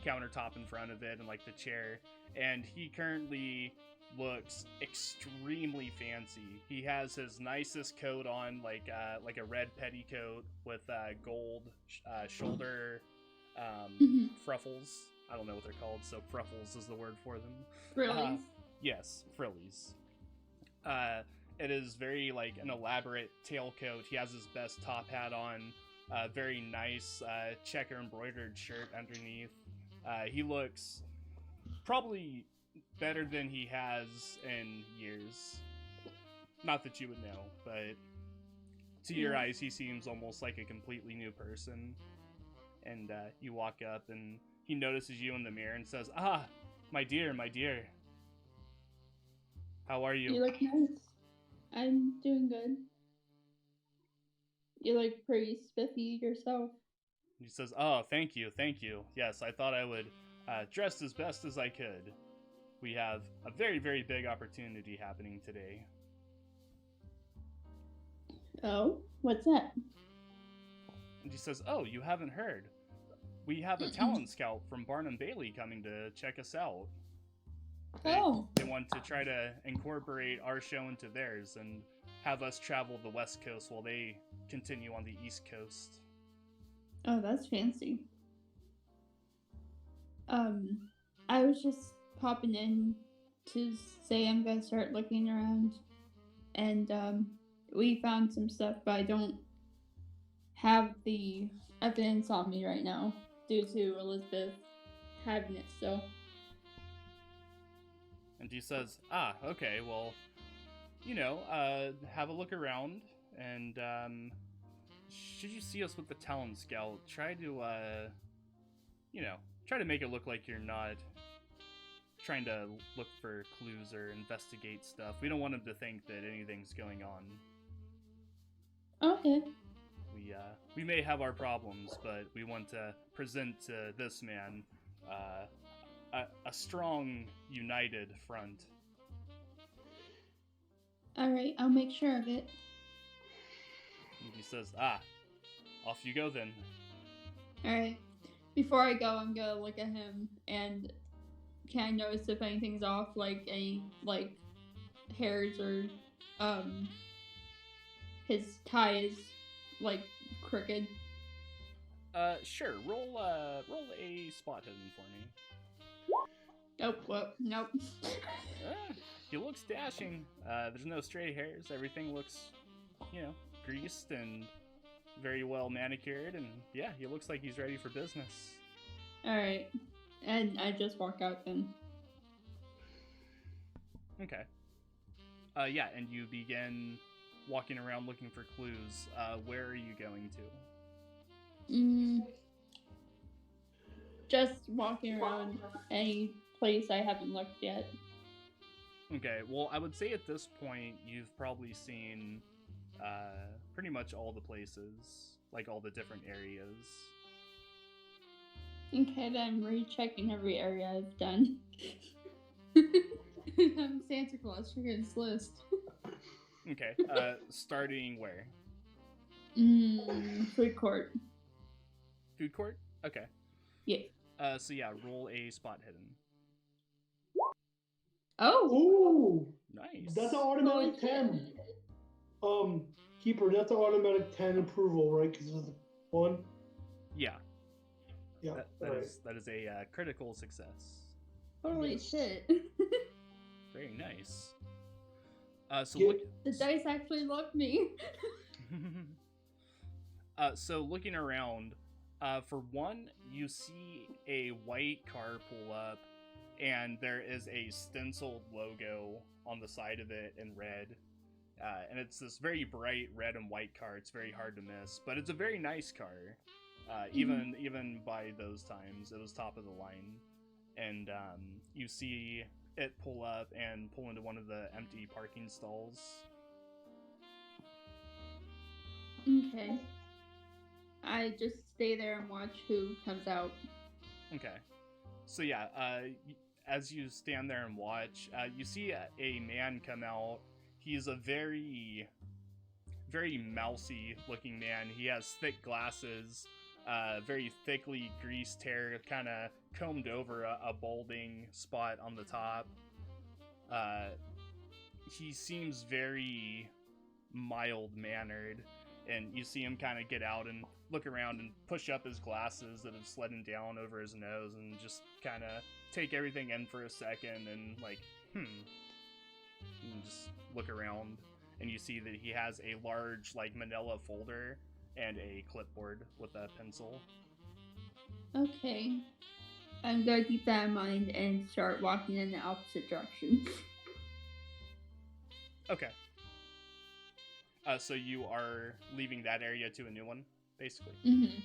countertop in front of it and like the chair, and he currently looks extremely fancy. He has his nicest coat on, like a red petticoat with gold shoulder fruffles. I don't know what they're called, so fruffles is the word for them. Really? Yes, frillies. It is very like an elaborate tailcoat. He has his best top hat on, very nice checker embroidered shirt underneath. He looks probably better than he has in years. Not that you would know, but to your eyes, he seems almost like a completely new person. And you walk up, and he notices you in the mirror and says, "Ah, my dear, my dear. How are you?" You look nice. I'm doing good. You look pretty spiffy yourself. He says, "Oh, thank you, thank you. Yes, I thought I would dress as best as I could. We have a very, very big opportunity happening today." Oh, what's that? And he says, "Oh, you haven't heard. We have a talent scout from Barnum Bailey coming to check us out. They want to try to incorporate our show into theirs and have us travel the West Coast while they continue on the East Coast." Oh, that's fancy. I was just popping in to say I'm gonna start looking around, and we found some stuff, but I don't have the evidence on me right now due to Elizabeth having it. So. And he says, "Ah, okay, well, have a look around, and should you see us with the talent scout, try to make it look like you're not trying to look for clues or investigate stuff. We don't want him to think that anything's going on. Okay. We may have our problems, but we want to present to this man a strong, united front." Alright, I'll make sure of it. And he says, "Ah, off you go then." Alright. Before I go, I'm gonna look at him and can I notice if anything's off, like any hairs or his tie is crooked. Sure. Roll a spot hidden for me. Nope. He looks dashing. There's no stray hairs. Everything looks, greased and very well manicured. And yeah, he looks like he's ready for business. All right, and I just walk out then. Okay. Yeah, and you begin walking around looking for clues. Where are you going to? Just walking around any place I haven't looked yet. Okay, well, I would say at this point you've probably seen pretty much all the places, like all the different areas. Okay, then I'm rechecking every area I've done. I'm Santa Claus for his list. Okay, starting where? Food court. Food court? Okay. Yeah. So yeah, roll a spot hidden. Oh! Ooh! Nice. That's an automatic 10. Keeper, that's an automatic 10 approval, right? Because of the 1? Yeah. Yeah. That is a critical success. Holy shit. Very nice. So Yeah. look. The dice actually loved me. So looking around, for one, you see a white car pull up, and there is a stenciled logo on the side of it in red. And it's this very bright red and white car. It's very hard to miss, but it's a very nice car. Even by those times, it was top of the line. And you see it pull up and pull into one of the empty parking stalls. Okay. I just stay there and watch who comes out. Okay. So yeah, as you stand there and watch, you see a man come out. He's a very, very mousy looking man. He has thick glasses, very thickly greased hair, kind of combed over a balding spot on the top. He seems very mild-mannered, and you see him kind of get out and look around and push up his glasses that have slidden down over his nose and just kind of take everything in for a second and and just look around, and you see that he has a large manila folder and a clipboard with a pencil. Okay. I'm gonna keep that in mind and start walking in the opposite direction. Okay. So you are leaving that area to a new one, basically? Mm-hmm.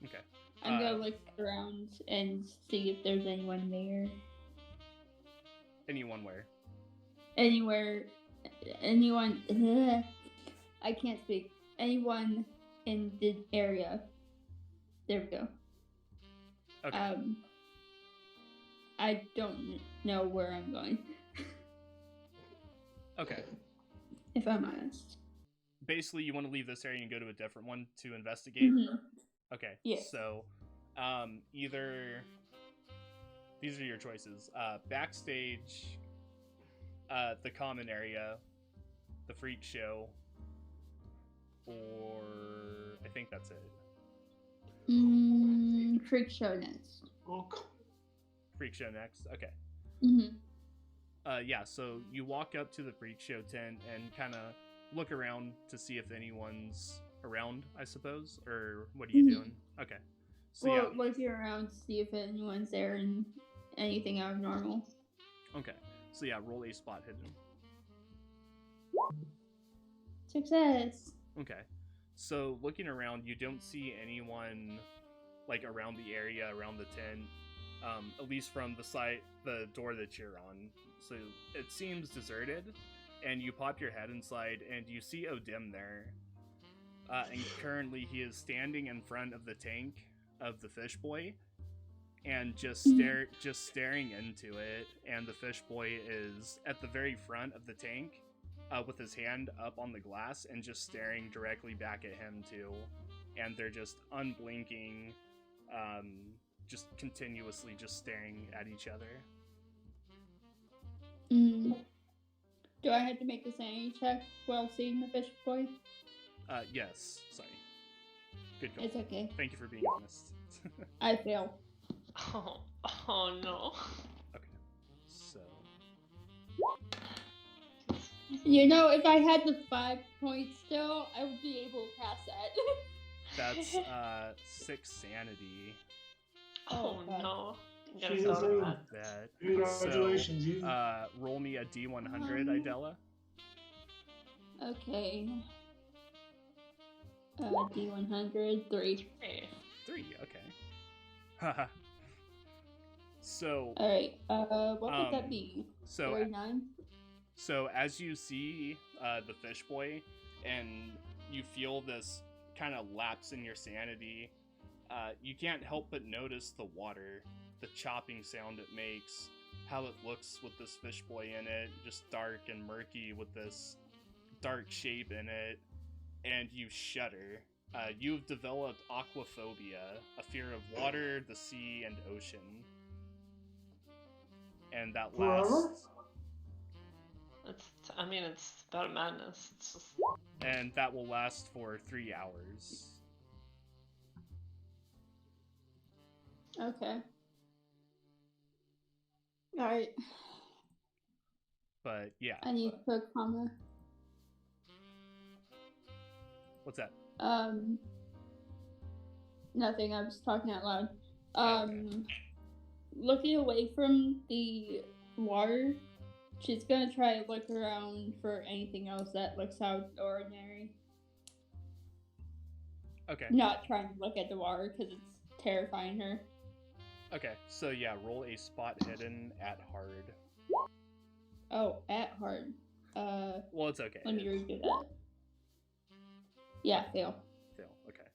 Okay. I'm gonna look around and see if there's anyone there. Anyone where? Anyone. I can't speak. Anyone in the area. There we go. Okay. I don't know where I'm going. Okay. If I'm honest. Basically, you want to leave this area and go to a different one to investigate? Mm-hmm. Okay. Yes. So, either... These are your choices. Backstage, the common area, the freak show, or... I think that's it. Freak show next. Freak show next? Okay. Mm-hmm. Yeah, so you walk up to the freak show tent and kind of look around to see if anyone's around, I suppose? Or what are you doing? Okay. So well, looking around to see if anyone's there and anything out of normal. Okay. So yeah, roll a spot hidden. Success! Okay. So looking around, you don't see anyone around the area, around the tent. At least from the door that you're on. So it seems deserted, and you pop your head inside, and you see Odim there. And currently he is standing in front of the tank of the fish boy, and just staring into it. And the fish boy is at the very front of the tank, with his hand up on the glass, and just staring directly back at him too. And they're just unblinking, just continuously just staring at each other. Do I have to make a sanity check while seeing the fish boy? Yes. Sorry. Good call. It's okay. Thank you for being honest. I fail. Oh no. Okay. You know, if I had the 5 points still, I would be able to pass that. That's 6 sanity. Oh God. no. You gotta She feel doesn't- that. That. Congratulations, you. So, roll me a D100, Idella. Okay. D100, 3. Hey. 3, okay. Haha. So, Alright, what would that be? so 49? So as you see the fish boy, and you feel this kind of lapse in your sanity, you can't help but notice the water, the chopping sound it makes, how it looks with this fish boy in it, just dark and murky with this dark shape in it, and you shudder. You've developed aquaphobia, a fear of water, the sea, and ocean. And that lasts... It's about madness. It's just... And that will last for 3 hours. Okay. Alright, But yeah, I need to put a comma. what's that? Nothing, I was talking out loud. Okay. Looking away from the water, she's gonna try to look around for anything else that looks out of the ordinary. Okay. Not trying to look at the water because it's terrifying her. Okay, so yeah, roll a spot hidden at hard. Oh, at hard. Well, it's okay. Let me redo that. Yeah, fail. Fail, okay.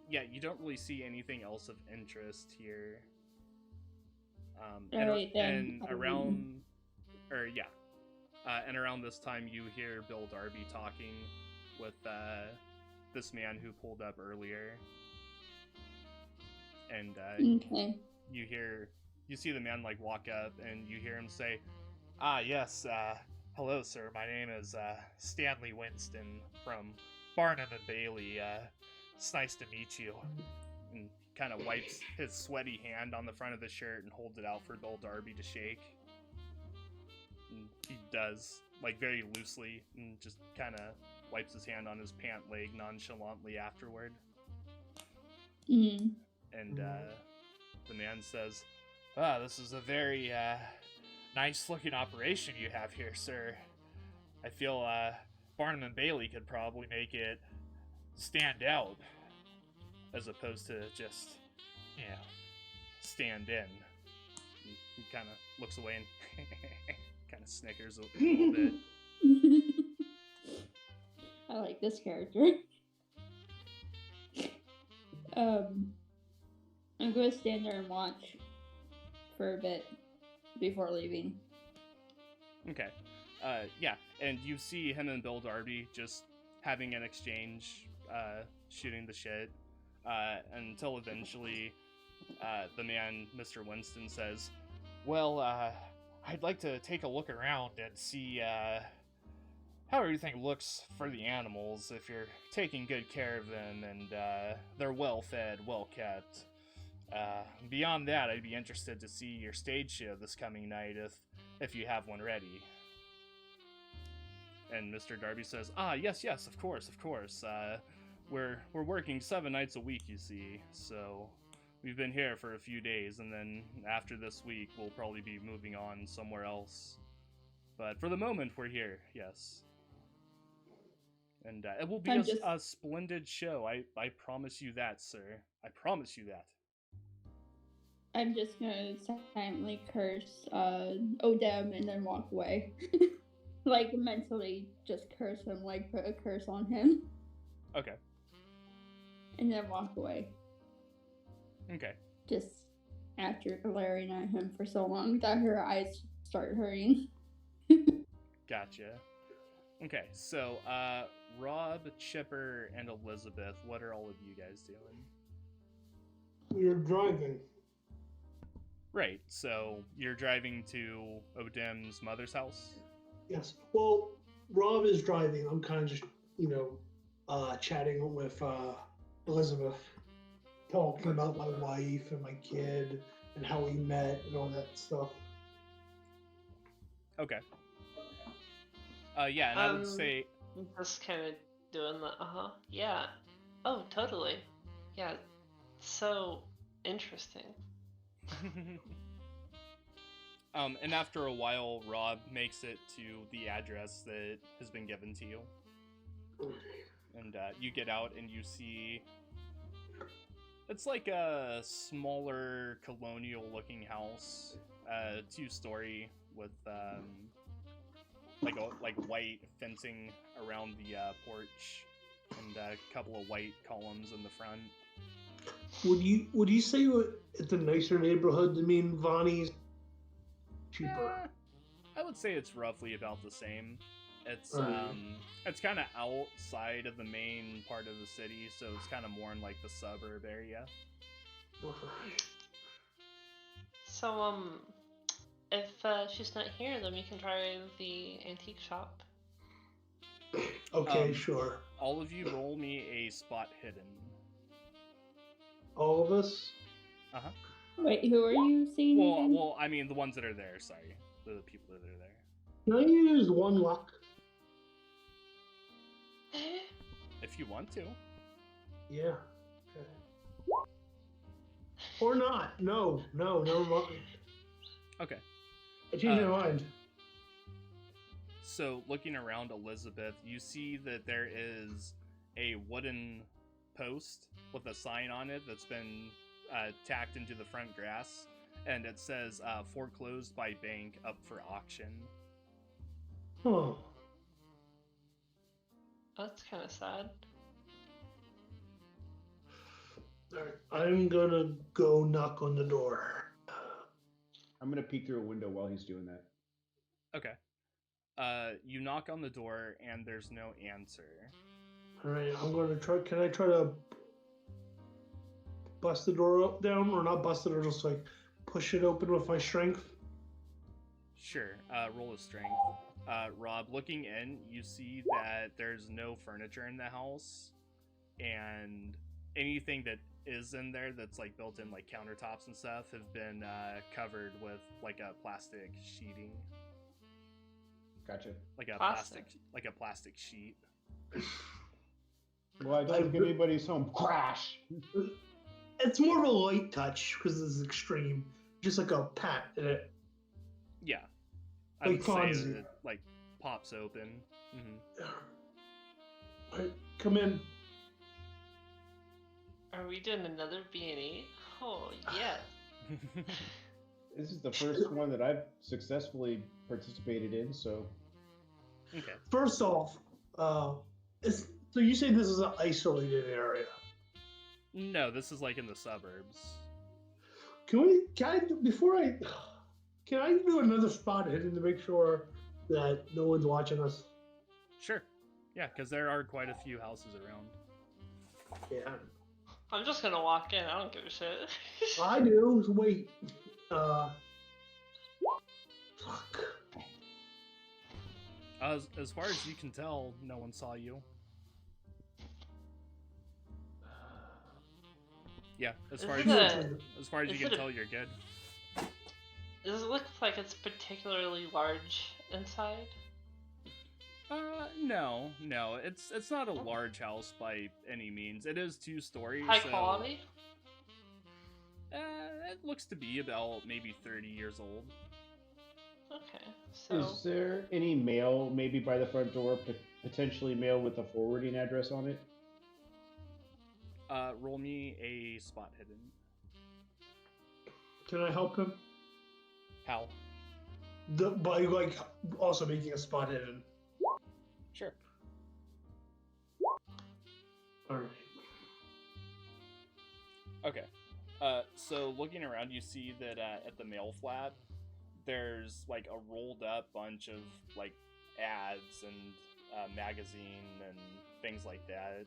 Yeah, you don't really see anything else of interest here. Alright, then. And around, and around this time you hear Bill Darby talking with this man who pulled up earlier. And Okay. you see the man like walk up, and you hear him say, yes, hello sir, my name is Stanley Winston from Barnum Bailey. It's nice to meet you. And kind of wipes his sweaty hand on the front of the shirt and holds it out for Bill Darby to shake. And he does, like, very loosely, and just kind of wipes his hand on his pant leg nonchalantly afterward. Mm. And the man says, this is a very nice-looking operation you have here, sir. I feel Barnum and Bailey could probably make it stand out, as opposed to just, stand in. He kind of looks away and kind of snickers a little bit. I like this character. I'm going to stand there and watch for a bit before leaving. Okay. Yeah, and you see him and Bill Darby just having an exchange, shooting the shit, until eventually the man, Mr. Winston, says, well, I'd like to take a look around and see how everything looks for the animals, if you're taking good care of them and they're well fed, well kept. Beyond that, I'd be interested to see your stage show this coming night if you have one ready. And Mr. Darby says, yes, of course. We're working 7 nights a week, you see, so we've been here for a few days, and then after this week, we'll probably be moving on somewhere else. But for the moment, we're here, yes. And it will be a splendid show, I promise you that, sir. I promise you that. I'm just gonna silently curse Odem and then walk away. Like, mentally just curse him, like put a curse on him. Okay. And then walk away. Okay. Just after glaring at him for so long that her eyes start hurting. Gotcha. Okay, so Rob, Chipper, and Elizabeth, what are all of you guys doing? We're driving. Right, so you're driving to Odem's mother's house? Yes. Well, Rob is driving. I'm kind of just, chatting with Elizabeth, talking about my wife and my kid and how we met and all that stuff. Okay. Yeah, and I would say just kind of doing the yeah, oh totally, yeah, so interesting. And after a while, Rob makes it to the address that has been given to you. And you get out and you see... It's like a smaller colonial-looking house. 2-story with like white fencing around the porch. And a couple of white columns in the front. Would you say it's a nicer neighborhood than me and Vonnie's? Cheaper. I would say it's roughly about the same. It's Right. It's kind of outside of the main part of the city, so it's kind of more in like the suburb area. So if she's not here, then we can try the antique shop. Okay, sure. All of you roll me a spot hidden. All of us? Wait, who are you seeing again? Well, I mean the ones that are there. Sorry, the people that are there. Can I use one luck? If you want to. Yeah. Okay. Or not. No, never mind. Okay. I changed my mind. So, looking around Elizabeth, you see that there is a wooden post with a sign on it that's been tacked into the front grass, and it says foreclosed by bank, up for auction. Oh. That's kind of sad. Alright, I'm gonna go knock on the door. I'm gonna peek through a window while he's doing that. Okay. You knock on the door, and there's no answer. Alright, I'm gonna try. Can I try to bust the door up down, or not bust it, or just like push it open with my strength? Sure. Roll a strength. Rob, looking in, you see that there's no furniture in the house, and anything that is in there that's like built in, like countertops and stuff, have been covered with like a plastic sheeting. Gotcha. Like a Plastic. plastic sheet. Well, I don't think anybody's home. Crash! It's more of a light touch because it's extreme. Just like a pat in it. Yeah. I Like would say Fonzie. that it like pops open. Mm-hmm. Alright, come in. Are we doing another B&E? Oh yeah. This is the first one that I've successfully participated in, so... Okay. First off, so you say this is an isolated area. No, this is like in the suburbs. Can I do another spot hidden to make sure that no one's watching us? Sure. Yeah, because there are quite a few houses around. Yeah. I'm just gonna walk in. I don't give a shit. I do. Wait. Fuck. As far as you can tell, no one saw you. Yeah, as far as you can tell, you're good. Does it look like it's particularly large inside? No. It's not a large house by any means. It is 2 stories. High quality? It looks to be about maybe 30 years old. Okay, so... Is there any mail, maybe by the front door, potentially mail with a forwarding address on it? Roll me a spot hidden. Can I help him? How? By like also making a spot hidden. Sure. Alright. Okay. So looking around, you see that at the mail flat, there's like a rolled up bunch of like ads and magazine and things like that.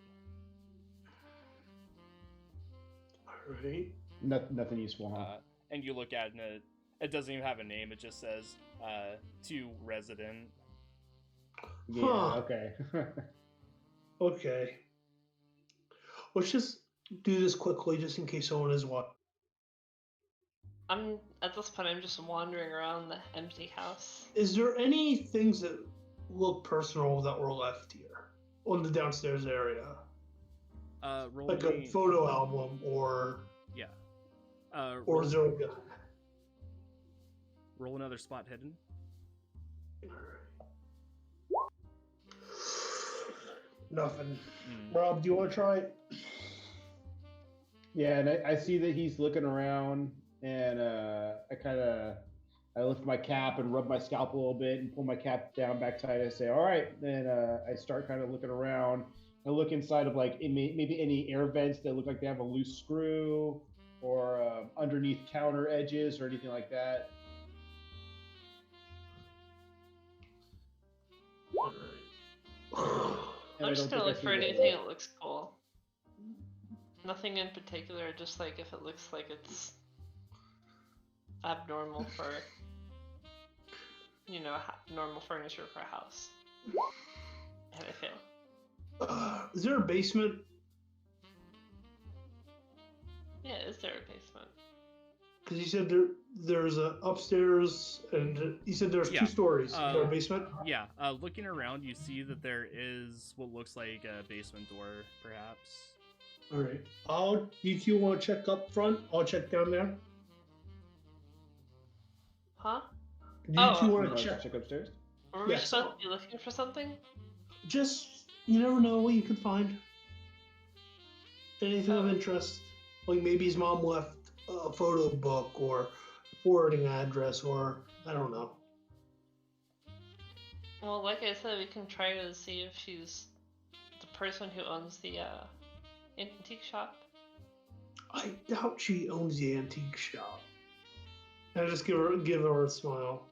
Alright. Nothing useful, huh? And you look at it, and it doesn't even have a name. It just says to resident. Yeah, Huh. okay. Okay. Let's just do this quickly just in case someone is watching. At this point, I'm just wandering around the empty house. Is there any things that look personal that were left here on the downstairs area? Roll Like me, a photo album or yeah. or is there like a... Roll another spot hidden. Nothing. Rob, do you want to try it? Yeah, and I see that he's looking around, and I lift my cap and rub my scalp a little bit and pull my cap down back tight. I say, all right. Then I start kind of looking around. I look inside of like maybe any air vents that look like they have a loose screw or underneath counter edges or anything like that. And I'm just don't gonna think I look see for the- anything that looks cool. Nothing in particular, just like if it looks like it's abnormal for, normal furniture for a house. And I fail. Is there a basement? Yeah, is there a basement? Because you said there's a upstairs, and you said there's Yeah. 2 stories. Is there a basement? Yeah, looking around, you see that there is what looks like a basement door, perhaps. All right. You 2 want to check up front? I'll check down there. Huh? Do you Oh, 2 You want wanna to check? check upstairs? Were we Yes. supposed to be looking for something? Just, you never know what you could find. Anything of Oh. interest. Like maybe his mom left a photo book or forwarding address, or I don't know. Well, like I said, we can try to see if she's the person who owns the antique shop. I doubt she owns the antique shop. I just give her a smile.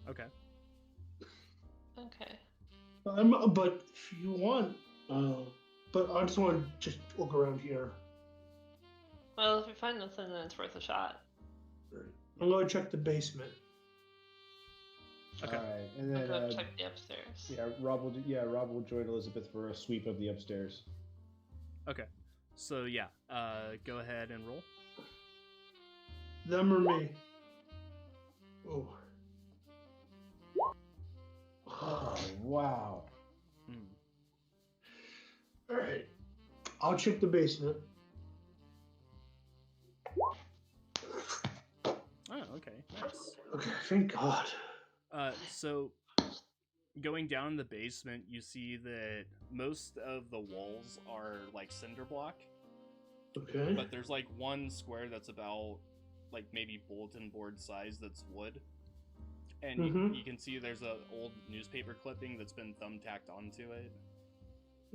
Okay. Okay. But if you want, but I just want to just look around here. Well, if we find nothing, then it's worth a shot. I'm gonna check the basement. Okay. All right, and I'll then go check the upstairs. Rob will join Elizabeth for a sweep of the upstairs. Okay. So yeah, go ahead and roll. Them or me? Oh. Oh wow! Hmm. All right. I'll check the basement. Oh, okay, nice. Okay, thank God. So going down in the basement, you see that most of the walls are like cinder block, Okay. but there's like one square that's about like maybe bulletin board size that's wood, and Mhm. you can see there's a old newspaper clipping that's been thumbtacked onto it.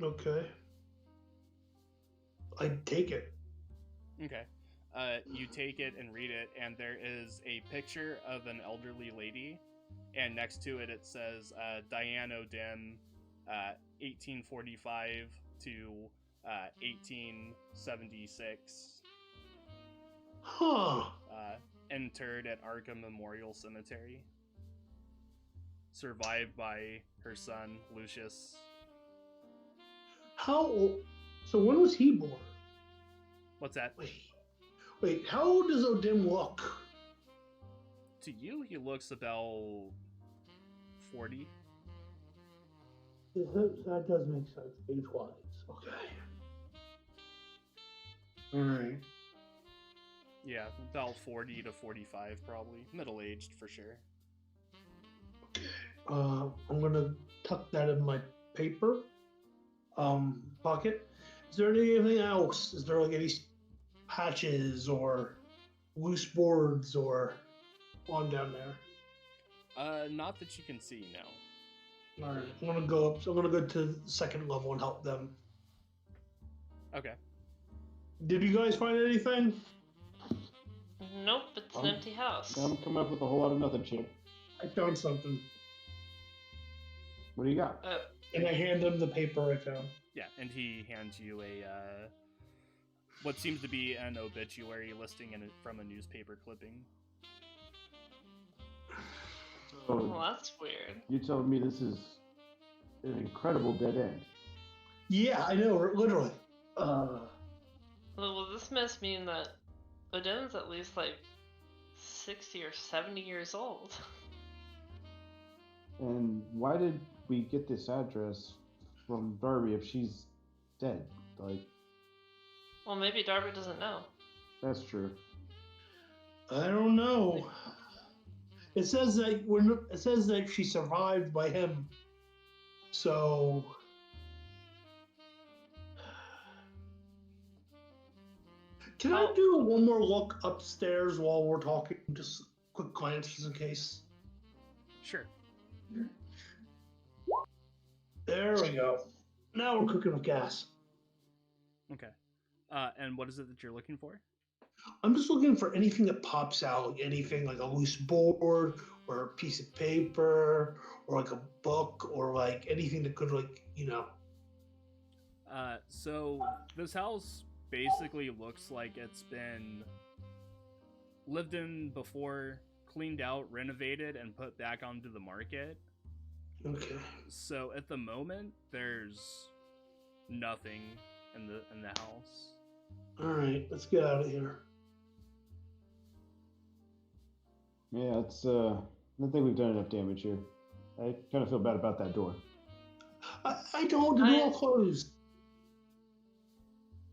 Okay. I take it. Okay. You take it and read it, and there is a picture of an elderly lady, and next to it it says Diane O'Dim, 1845 to 1876, Huh. interred at Arkham Memorial Cemetery, survived by her son Lucius. How old? So when was he born? What's that? Wait. How old does O'Dim look? To you, he looks about 40. That does make sense, age-wise. Okay. All right. Yeah, about 40 to 45, probably. Middle-aged, for sure. I'm gonna tuck that in my paper pocket. Is there anything else? Is there like any patches or loose boards or on down there? Not that you can see, no. All right. I'm gonna go up. So I'm gonna go to the second level and help them. Okay. Did you guys find anything? Nope, it's an empty house. I'm coming up with a whole lot of nothing, champ. I found something, What do you got? and I hand him the paper I found. Yeah, and he hands you a, what seems to be an obituary listing from a newspaper clipping. So Well, that's weird. you're telling me this is an incredible dead end? Yeah, I know. Literally. Well, this must mean that Odin's at least like 60 or 70 years old. And why did we get this address from Darby if she's dead? Like, Well, maybe Darby doesn't know. that's true. I don't know. It says that she survived by him. So can I do one more look upstairs while we're talking? Just a quick glance just in case. Sure. There we go. Now we're cooking with gas. Okay. And what is it that you're looking for? I'm just looking for anything that pops out, like anything like a loose board or a piece of paper or like a book or like anything that could So this house basically looks like it's been lived in before, cleaned out, renovated, and put back onto the market. Okay. So at the moment, there's nothing in the house. All right, let's get out of here. Yeah, it's I think we've done enough damage here. I kind of feel bad about that door. I don't. The door closed.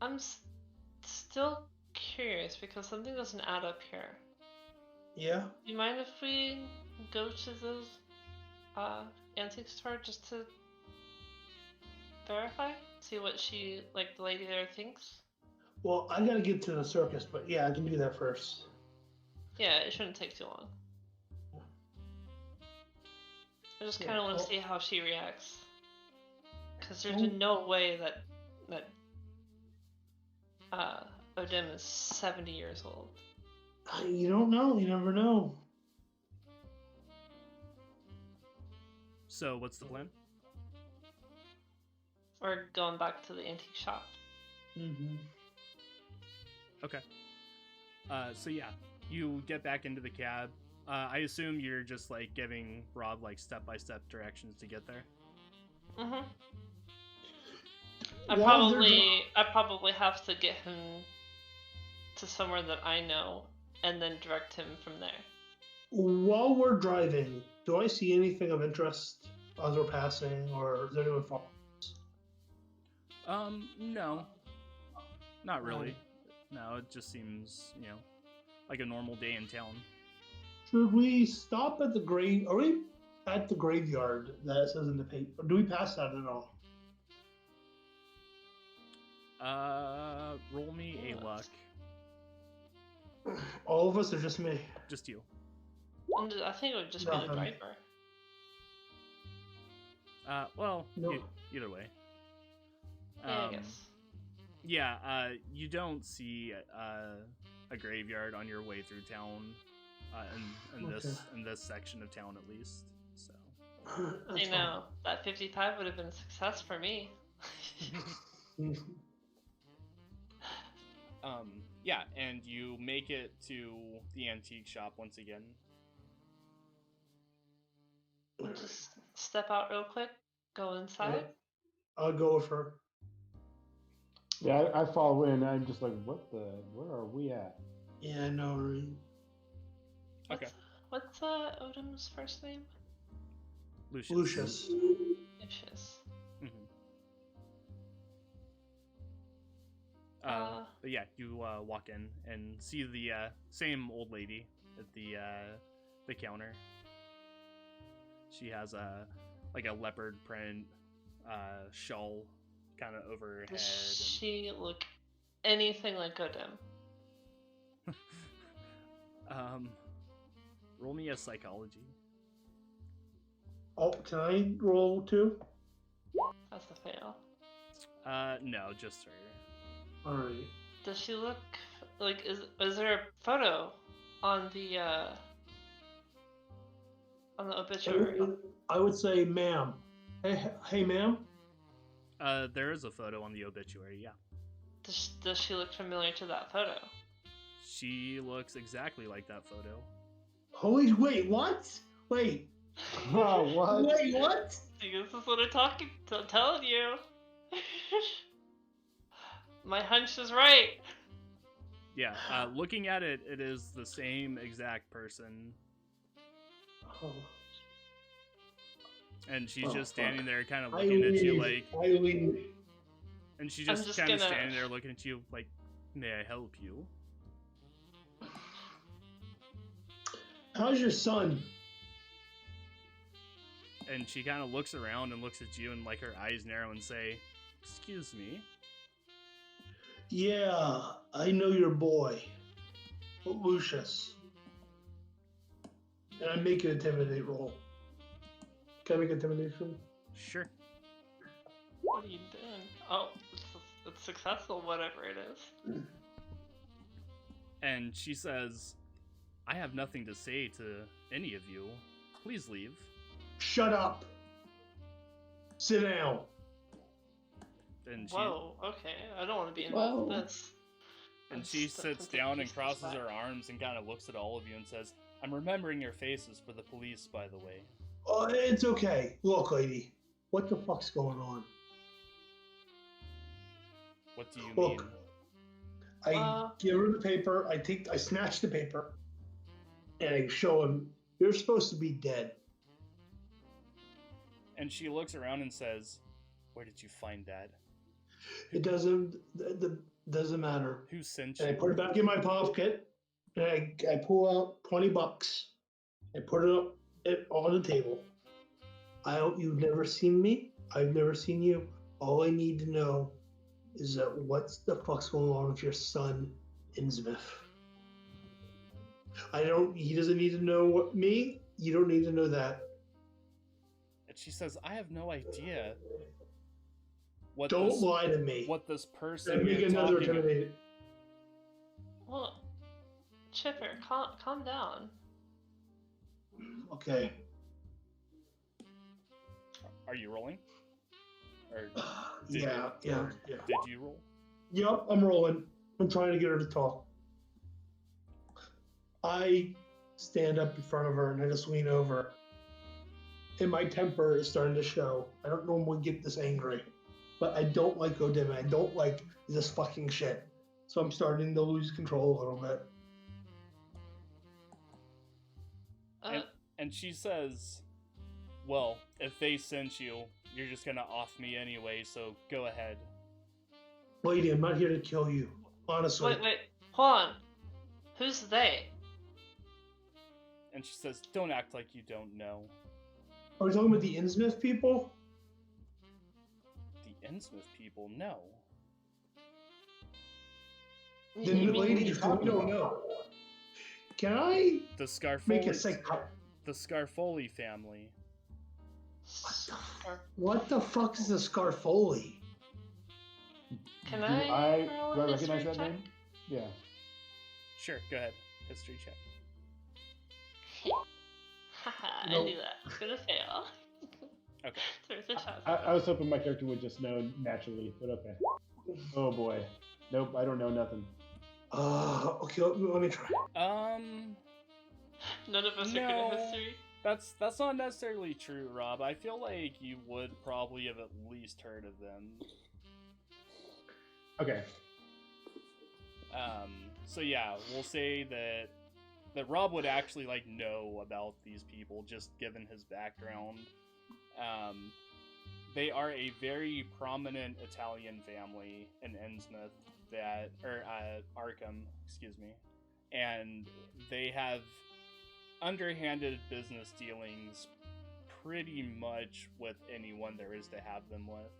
I'm still curious because something doesn't add up here. Yeah. Do you mind if we go to the antique store just to verify? See what the lady there thinks? Well, I gotta get to the circus, but yeah, I can do that first. Yeah, it shouldn't take too long. I just kind of want to see how she reacts. Because there's no way that Odin is 70 years old. You don't know. You never know. So what's the plan? Or going back to the antique shop. Mm-hmm. Okay. So yeah, you get back into the cab. I assume you're just giving Rob step-by-step directions to get there. Mm-hmm. I probably have to get him to somewhere that I know and then direct him from there. While we're driving, do I see anything of interest as we're passing, or is anyone following us? No. Not really. No, it just seems, like a normal day in town. Should we stop at the grave? Are we at the graveyard that it says in the paper? Do we pass that at all? Roll me a luck. All of us, or just me? Just you. I think it would just be the driver. Well, no. Either way. Yeah, I guess. Yeah, you don't see a graveyard on your way through town, in this section of town at least. So. You know, that 55 would have been a success for me. Yeah, and you make it to the antique shop once again. Just step out real quick, go inside. I'll go with her. Yeah, I follow in. I'm just like, where are we at? Yeah, I know, right? Okay. What's Odin's first name? Lucius. Lucius. Mm-hmm. But yeah, you walk in and see the same old lady at the counter. She has a leopard print shawl kind of over her head. Does she look anything like Odin? Roll me a psychology. Oh, can I roll too? That's a fail. No, just her. Alright. Does she look like is there a photo on the obituary? I would say, ma'am. Hey, ma'am. There is a photo on the obituary. Yeah. Does she look familiar to that photo? She looks exactly like that photo. Holy, wait, what? Wait. Oh, what? Wait, what? See, this is what I'm telling you. My hunch is right. Yeah, looking at it, it is the same exact person. Oh. And she's just standing there kind of looking at you like... And she's just kind of standing there looking at you like, may I help you? How's your son? And she kind of looks around and looks at you and like her eyes narrow and say, excuse me? Yeah, I know your boy, Lucius. And I make an intimidate roll. Can I make intimidation? Sure. What are you doing? Oh, it's successful, whatever it is. And she says, I have nothing to say to any of you. Please leave. Shut up. Sit down. And she, Whoa, okay. I don't want to be involved in this. And she sits down and crosses her arms and kind of looks at all of you and says, I'm remembering your faces for the police, by the way. Oh, it's okay. Look, lady, what the fuck's going on? What do you Look, mean? I give her the paper. I snatch the paper, and I show him. You're supposed to be dead. And she looks around and says, where did you find that? It doesn't matter. Who sent And I you? put it back in my pocket, and I pull out $20. I put it up on the table. You've never seen me. I've never seen you. All I need to know is that what the fuck's going on with your son, Innsmouth. He doesn't need to know me. You don't need to know that. And she says, I have no idea. Don't lie to me. What this person Make you're another talking about. intimidate. Well, Chipper, calm down. Okay. Are you rolling? Or Yeah. Did you roll? Yep, I'm rolling. I'm trying to get her to talk. I stand up in front of her and I just lean over. And my temper is starting to show. I don't normally get this angry. But I don't like Odin. I don't like this fucking shit. So I'm starting to lose control a little bit. And she says, well, if they sent you, you're just gonna off me anyway, so go ahead. Lady, I'm not here to kill you. Honestly. Wait, hold on. Who's they? And she says, don't act like you don't know. Are we talking about the Innsmouth people? The Innsmouth people? No. Then the lady, we don't know. Can I The make a Scarfoli, the Scarfoli family. What the fuck is a Scarfoli? Can Do I roll a I recognize history that check? name? Yeah. Sure, go ahead. History check. Haha, Nope. I knew that. It's gonna fail. Okay. There's a chance. I was hoping my character would just know naturally, but okay. Oh boy. Nope, I don't know nothing. Okay, let me try. None of us are good No. at history. That's not necessarily true, Rob. I feel like you would probably have at least heard of them. Okay. So yeah, we'll say that Rob would actually like know about these people just given his background. They are a very prominent Italian family in Innsmouth Arkham, excuse me, and they have underhanded business dealings pretty much with anyone there is to have them with.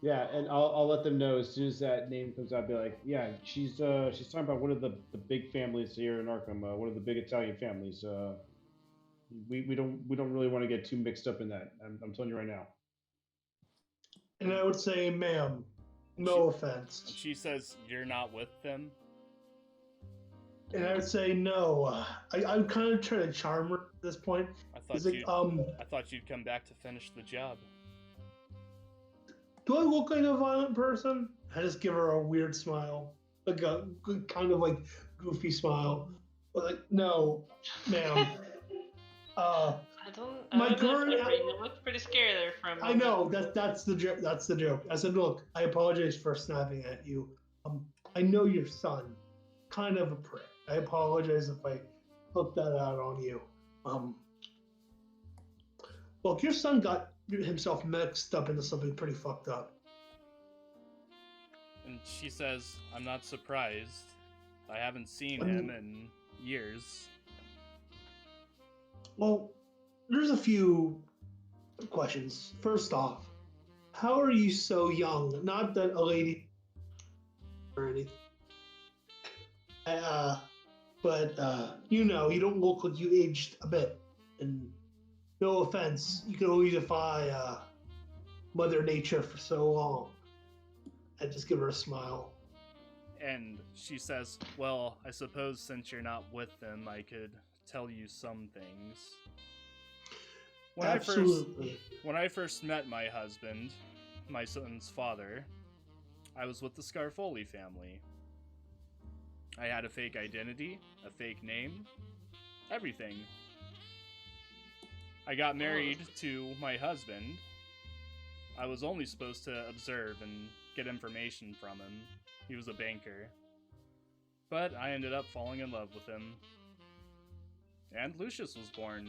Yeah, and I'll let them know as soon as that name comes out. I'll be like, yeah, she's talking about one of the big families here in Arkham, one of the big Italian families. We don't really want to get too mixed up in that. I'm telling you right now. And I would say, ma'am, no offense. And she says, you're not with them? And I would say, no. I'm kind of trying to charm her at this point. I thought you'd come back to finish the job. Do I look like a violent person? I just give her a weird smile. Like a kind of like goofy smile. But like, no, ma'am. My current. You look pretty scary there for a moment. I know that's the joke. That's the joke. I said, look, I apologize for snapping at you. I know your son, kind of a prick. I apologize if I put that out on you. Look, your son got himself mixed up into something pretty fucked up. And she says, I'm not surprised. I haven't seen him in years. Well, there's a few questions. First off, how are you so young? Not that a lady or anything. But you don't look like you aged a bit. And no offense, you can only defy Mother Nature for so long. I just give her a smile. And she says, well, I suppose since you're not with them, I could tell you some things. Absolutely. When I first met my husband, my son's father, I was with the Scarfoli family. I had a fake identity, a fake name, everything. I got married to my husband. I was only supposed to observe and get information from him. He was a banker. But I ended up falling in love with him. And Lucius was born.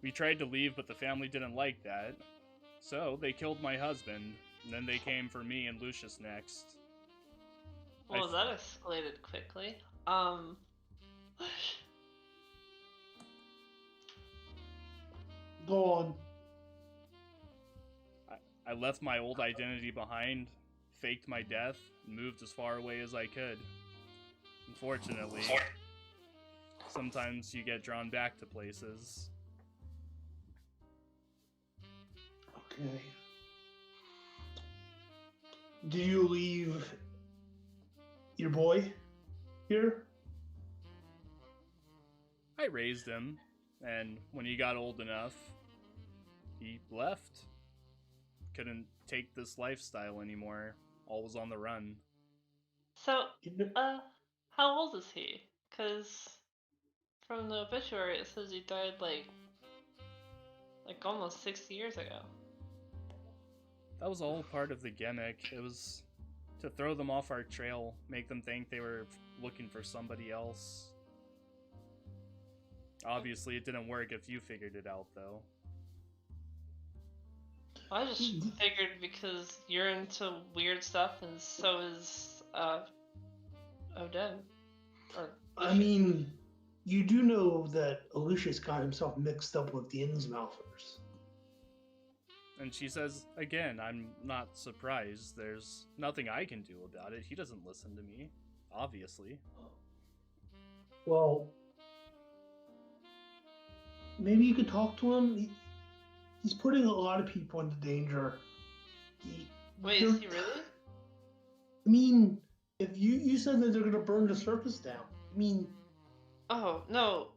We tried to leave, but the family didn't like that. So they killed my husband, and then they came for me and Lucius next. Well, that escalated quickly. Go on. I left my old identity behind, faked my death, and moved as far away as I could. Unfortunately, sometimes you get drawn back to places. Okay. Do you leave your boy here? I raised him, and when he got old enough, he left. Couldn't take this lifestyle anymore. All was on the run. So, how old is he? Because from the obituary it says he died like almost 60 years ago. That was all part of the gimmick. It was to throw them off our trail, make them think they were looking for somebody else. Obviously, it didn't work if you figured it out, though. I just figured because you're into weird stuff and so is Odin. I mean, you do know that Lucius got himself mixed up with the Innsmouthers. And she says, again, I'm not surprised. There's nothing I can do about it. He doesn't listen to me, obviously. Well, maybe you could talk to him. He's putting a lot of people into danger. Wait, is he really? I mean, if you said that they're gonna burn the circus down. I mean, oh no.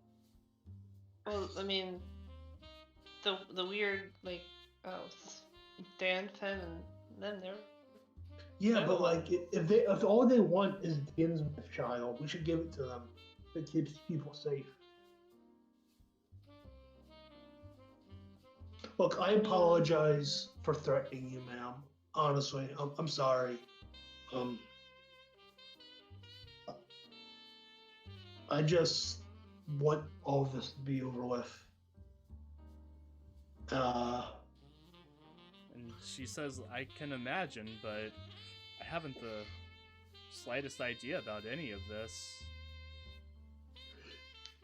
Well, I mean, the weird Dan, Finn, and them they're. Yeah, but like if all they want is Din's child, we should give it to them. It keeps people safe. Look, I apologize for threatening you, ma'am. Honestly, I'm sorry. I just want all of this to be over with. And she says, I can imagine, but I haven't the slightest idea about any of this.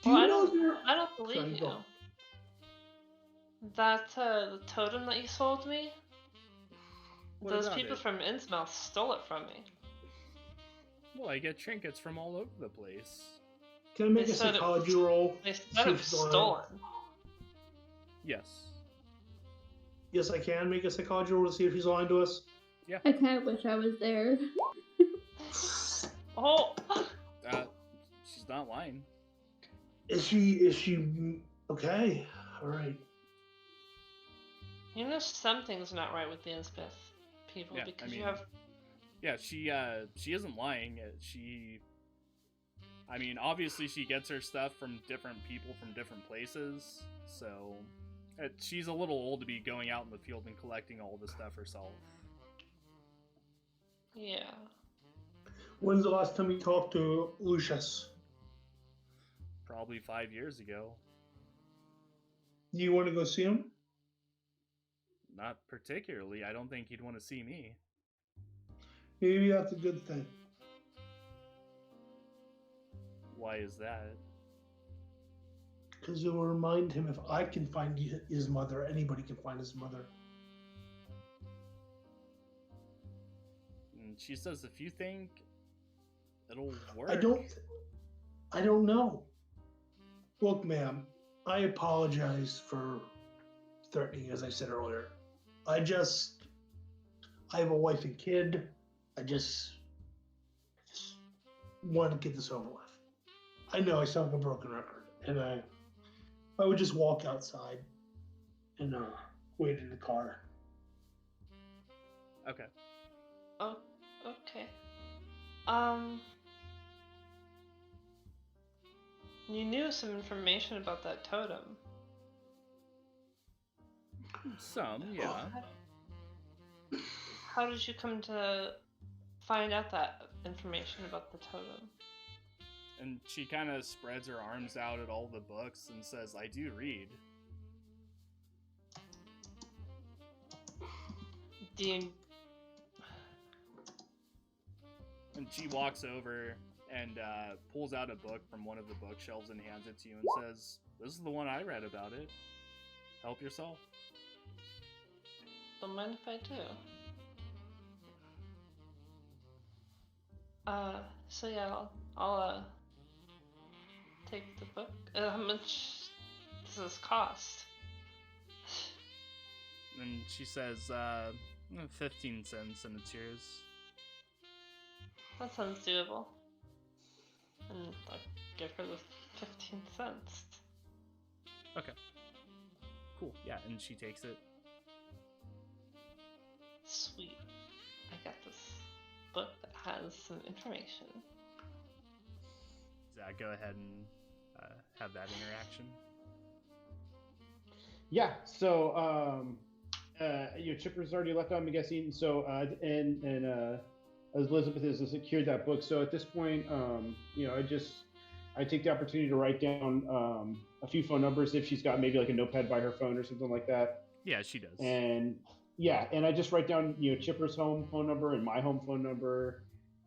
Well, I don't believe you. That the totem that you sold me, those people from Innsmouth stole it from me. Well, I get trinkets from all over the place. Can I make a psychology roll? They said it was stolen. Yes. Yes, I can make a psychology roll to see if he's lying to us. Yeah. I kind of wish I was there. Oh. She's not lying. Is she okay? All right. You know something's not right with the Innsmouth people because you have. Yeah, she isn't lying. Obviously she gets her stuff from different people from different places, so she's a little old to be going out in the field and collecting all this stuff herself. Yeah. When's the last time you talked to Lucius? Probably 5 years ago. Do you want to go see him? Not particularly. I don't think he'd want to see me. Maybe that's a good thing. Why is that? Because it will remind him if I can find his mother, anybody can find his mother. And she says, if you think it'll work. I don't know. Look, ma'am, I apologize for threatening, as I said earlier. I have a wife and kid. I just want to get this over with. I know I sound like a broken record, and I would just walk outside and wait in the car. Okay. Oh, okay. You knew some information about that totem. Some, yeah. How did you come to find out that information about the totem? And she kind of spreads her arms out at all the books and says, I do read. And she walks over and pulls out a book from one of the bookshelves and hands it to you and says, this is the one I read about it. Help yourself. Don't mind if I do. So yeah, I'll take the book. How much does this cost? And she says, 15 cents, and it's yours. That sounds doable. And I'll give her the 15 cents. Okay. Cool, yeah, and she takes it. Sweet. I got this book that has some information. Zach, go ahead and have that interaction. Yeah, so your chipper's already left, I'm guessing. So and Elizabeth has secured that book. So at this point, I take the opportunity to write down a few phone numbers if she's got maybe like a notepad by her phone or something like that. Yeah, she does. And I just write down Chipper's home phone number and my home phone number,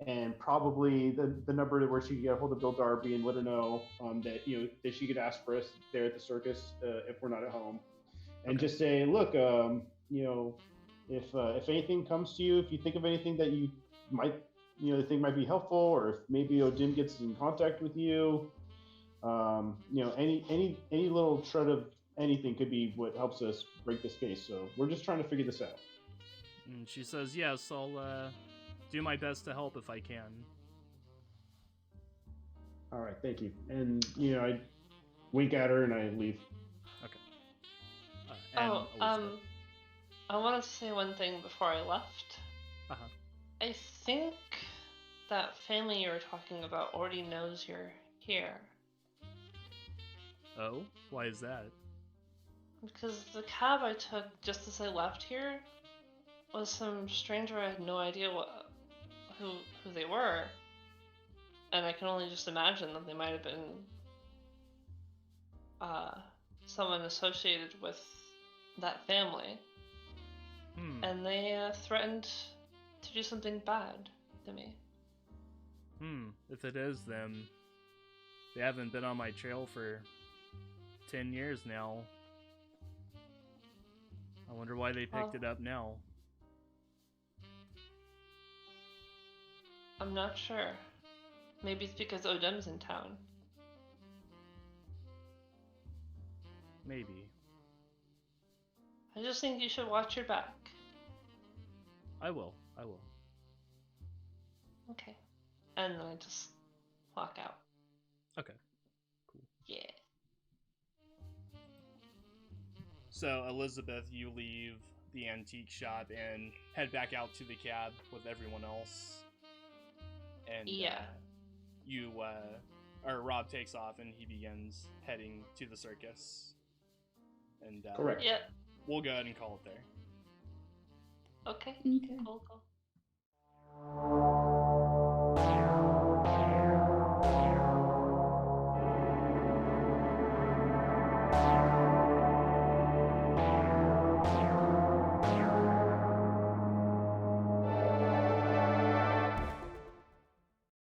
and probably the number where she could get a hold of Bill Darby and let her know that that she could ask for us there at the circus if we're not at home, and just say, look, if anything comes to you, if you think of anything that you might think might be helpful, or if maybe Odin gets in contact with you, any little shred of anything could be what helps us break this case. So we're just trying to figure this out. And she says, yes, I'll do my best to help if I can. All right, thank you. And I wink at her and I leave. Okay. I wanted to say one thing before I left. Uh-huh. I think that family you were talking about already knows you're here. Oh? Why is that? Because the cab I took just as I left here was some stranger I had no idea who they were. And I can only just imagine that they might have been someone associated with that family. And they threatened to do something bad to me. If it is them, they haven't been on my trail for 10 years now. I wonder why they picked it up now. I'm not sure. Maybe it's because Odem's in town. Maybe. I just think you should watch your back. I will. Okay. And then I just walk out. Okay. Cool. Yeah. So, Elizabeth, you leave the antique shop and head back out to the cab with everyone else. And yeah. Rob takes off and he begins heading to the circus. And correct. Yeah. We'll go ahead and call it there. Okay. Okay. Cool.